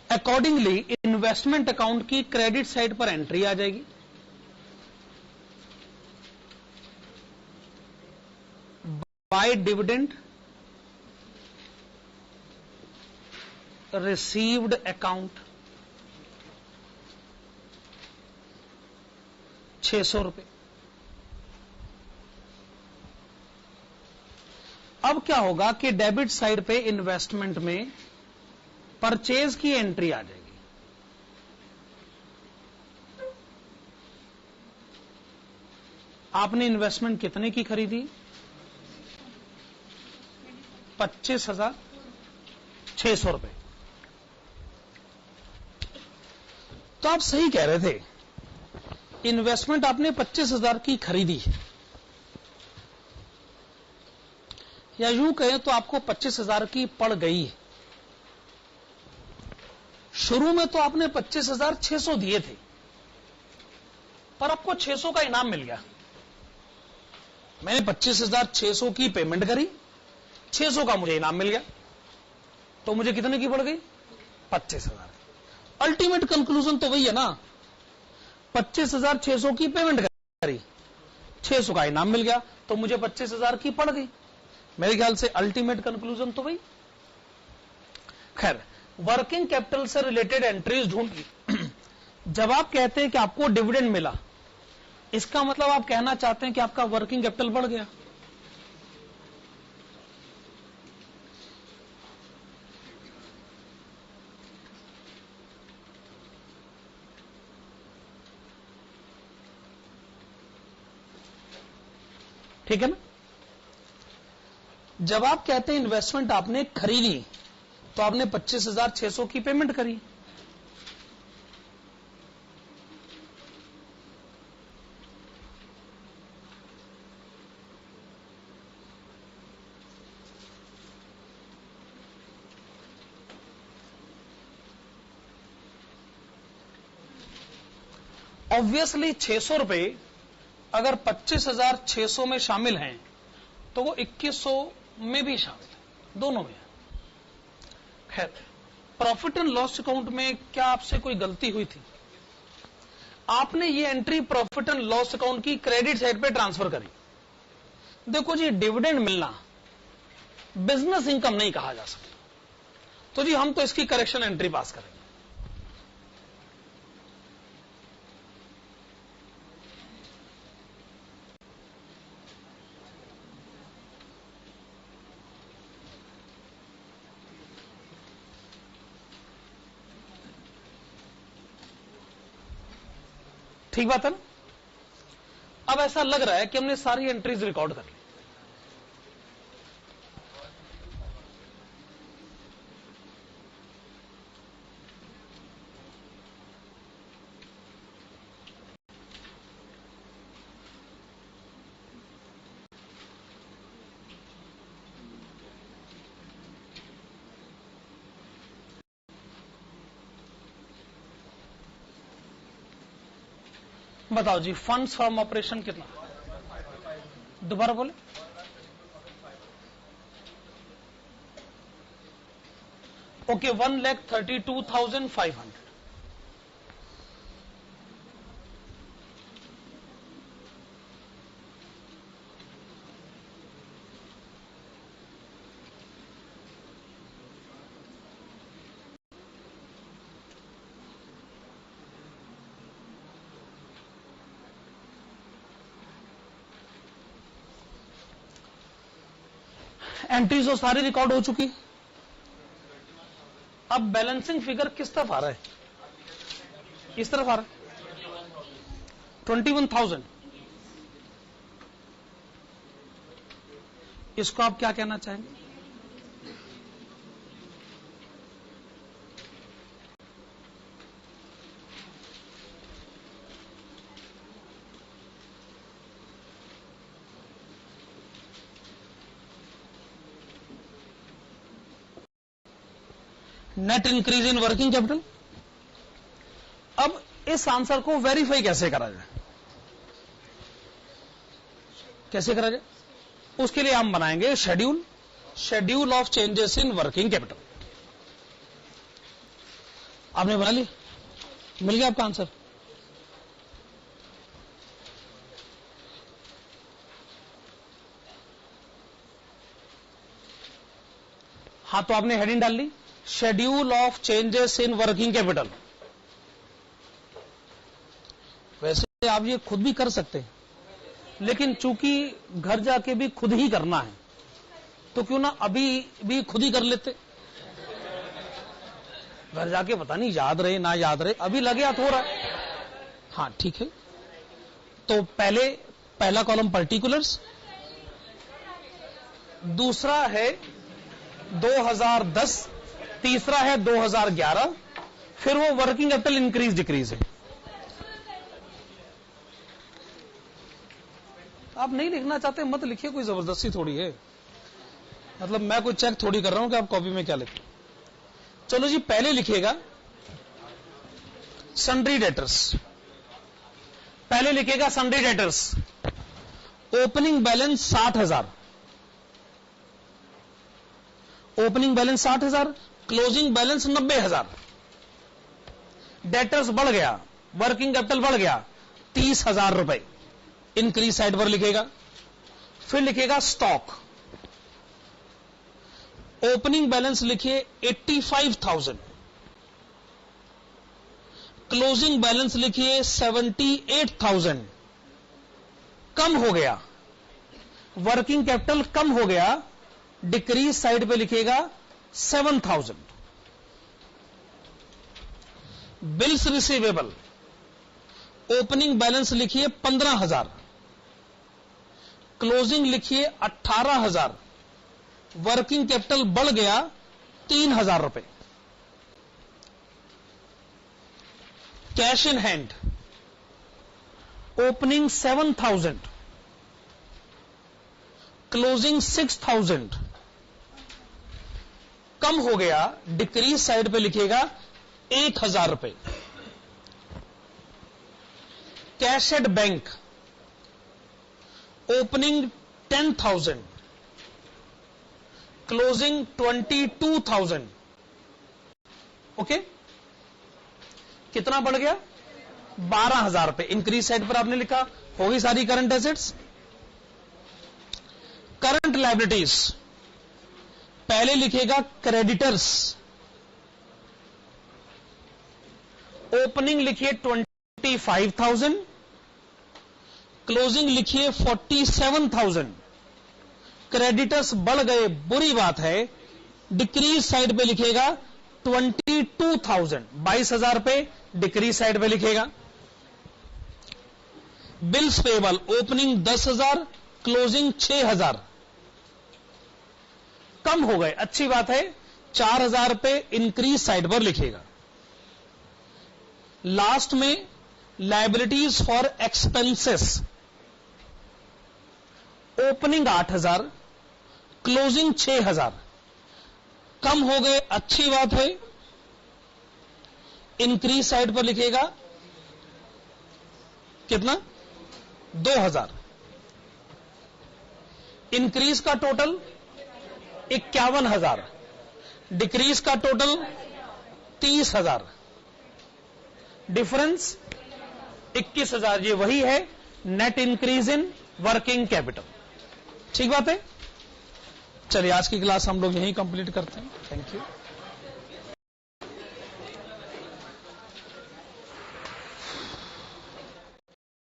Accordingly investment account की क्रेडिट साइड पर एंट्री आ जाएगी। बाय डिविडेंड रिसीव्ड अकाउंट 600 रुपए। अब क्या होगा कि डेबिट साइड पे इन्वेस्टमेंट में परचेज की एंट्री आ जाएगी। आपने इन्वेस्टमेंट कितने की खरीदी? 25,600 रुपए। तो आप सही कह रहे थे, इन्वेस्टमेंट आपने 25,000 की खरीदी, या यूं कहें तो आपको 25,000 की पड़ गई। शुरू में तो आपने 25,600 दिए थे, पर आपको 600 का इनाम मिल गया। मैंने 25,600 की पेमेंट करी, 600 का मुझे इनाम मिल गया, तो मुझे कितने की पड़ गई? 25,000। अल्टीमेट कंक्लूजन तो वही है ना, 25,600 की पेमेंट करी, 600 का इनाम मिल गया, तो मुझे 25,000 की पड़ गई। मेरे ख्याल से अल्टीमेट कंक्लूजन तो वही। खैर, वर्किंग कैपिटल से रिलेटेड एंट्रीज ढूंढी। जब आप कहते हैं कि आपको डिविडेंड मिला, इसका मतलब आप कहना चाहते हैं कि आपका वर्किंग कैपिटल बढ़ गया। ठीक है ना? जब आप कहते हैं इन्वेस्टमेंट आपने खरीदी, तो आपने 25,600 की पेमेंट करी। ऑब्वियसली 600 रुपए अगर 25,600 में शामिल हैं, तो वो 2,100 में भी शामिल है, दोनों में। खैर, प्रॉफिट एंड लॉस अकाउंट में क्या आपसे कोई गलती हुई थी? आपने ये entry profit and loss account की क्रेडिट साइड पे ट्रांसफर करी। देखो जी, डिविडेंड मिलना बिजनेस इनकम नहीं कहा जा सकता, तो जी हम तो इसकी करेक्शन एंट्री पास करेंगे। ठीक बात है ना? अब ऐसा लग रहा है कि हमने सारी एंट्रीज रिकॉर्ड कर ली। बताओ जी, फंड्स फ्रॉम ऑपरेशन कितना? दोबारा बोले। ओके, 1,32,500। एंट्रीज तो सारी रिकॉर्ड हो चुकी। अब बैलेंसिंग फिगर किस तरफ आ रहा है? इस तरफ आ रहा है, 21,000। इसको आप क्या कहना चाहेंगे? Net increase in working capital. अब इस आंसर को वेरीफाई कैसे करा जाए, कैसे करा जाए, उसके लिए हम बनाएंगे schedule of changes in working capital. आपने बना ली, मिल गया आपका आंसर। हाँ, तो आपने हेडिंग डाल ली, schedule of changes in working capital. वैसे आप ये खुद भी कर सकते हैं, लेकिन चूंकि घर जाके भी खुद ही करना है, तो क्यों ना अभी भी खुद ही कर लेते। घर जाके पता नहीं याद रहे ना याद रहे, अभी लगे हाथ हो रहा है। हाँ ठीक है, तो पहला कॉलम पर्टिकुलर्स, दूसरा है 2010, तीसरा है 2011, फिर वो वर्किंग कैपिटल इंक्रीज डिक्रीज है। आप नहीं लिखना चाहते मत लिखिए, कोई जबरदस्ती थोड़ी है, मतलब मैं कोई चेक थोड़ी कर रहा हूं कि आप कॉपी में क्या लिखें। चलो जी, पहले लिखिएगा सन्ड्री डेटर्स, पहले लिखिएगा sundry debtors, opening balance 60,000, opening balance 60,000, closing balance 90,000। Debtors बढ़ गया, वर्किंग कैपिटल बढ़ गया 30,000 रुपए, इंक्रीज साइड पर लिखेगा। फिर लिखेगा स्टॉक, ओपनिंग बैलेंस लिखिए 85,000, क्लोजिंग बैलेंस लिखिए 78,000। कम हो गया, वर्किंग कैपिटल कम हो गया, डिक्रीज साइड पे लिखेगा 7,000। बिल्स रिसीवेबल, ओपनिंग बैलेंस लिखिए 15,000, क्लोजिंग लिखिए 18,000, वर्किंग कैपिटल बढ़ गया 3,000 रुपए। Cash in hand, opening 7,000, closing 6,000, कम हो गया, डिक्रीज साइड पे लिखेगा 1,000 रुपए। Cash at bank, opening 10,000, closing 22,000। Okay, कितना बढ़ गया? 12,000 रुपए। इंक्रीज साइड पर आपने लिखा, होगी सारी करंट एसेट्स। करंट लायबिलिटीज, पहले लिखेगा क्रेडिटर्स, ओपनिंग लिखिए 25,000, क्लोजिंग लिखिए 47,000। क्रेडिटर्स बढ़ गए, बुरी बात है, डिक्रीज साइड पे लिखेगा 22,000, 22,000 रुपए डिक्रीज साइड पे लिखेगा। बिल्स पेबल, ओपनिंग 10,000, क्लोजिंग 6,000, कम हो गए, अच्छी बात है, 4,000 रुपए इंक्रीज साइड पर लिखेगा। लास्ट में liabilities for expenses, opening 8,000, closing 6,000, कम हो गए, अच्छी बात है, इंक्रीज साइड पर लिखेगा कितना? 2,000। इंक्रीज का टोटल 51,000, डिक्रीज का टोटल 30,000, डिफरेंस 21,000। ये वही है net increase in working capital. ठीक बात है। चलिए, आज की क्लास हम लोग यहीं कंप्लीट करते हैं। Thank you.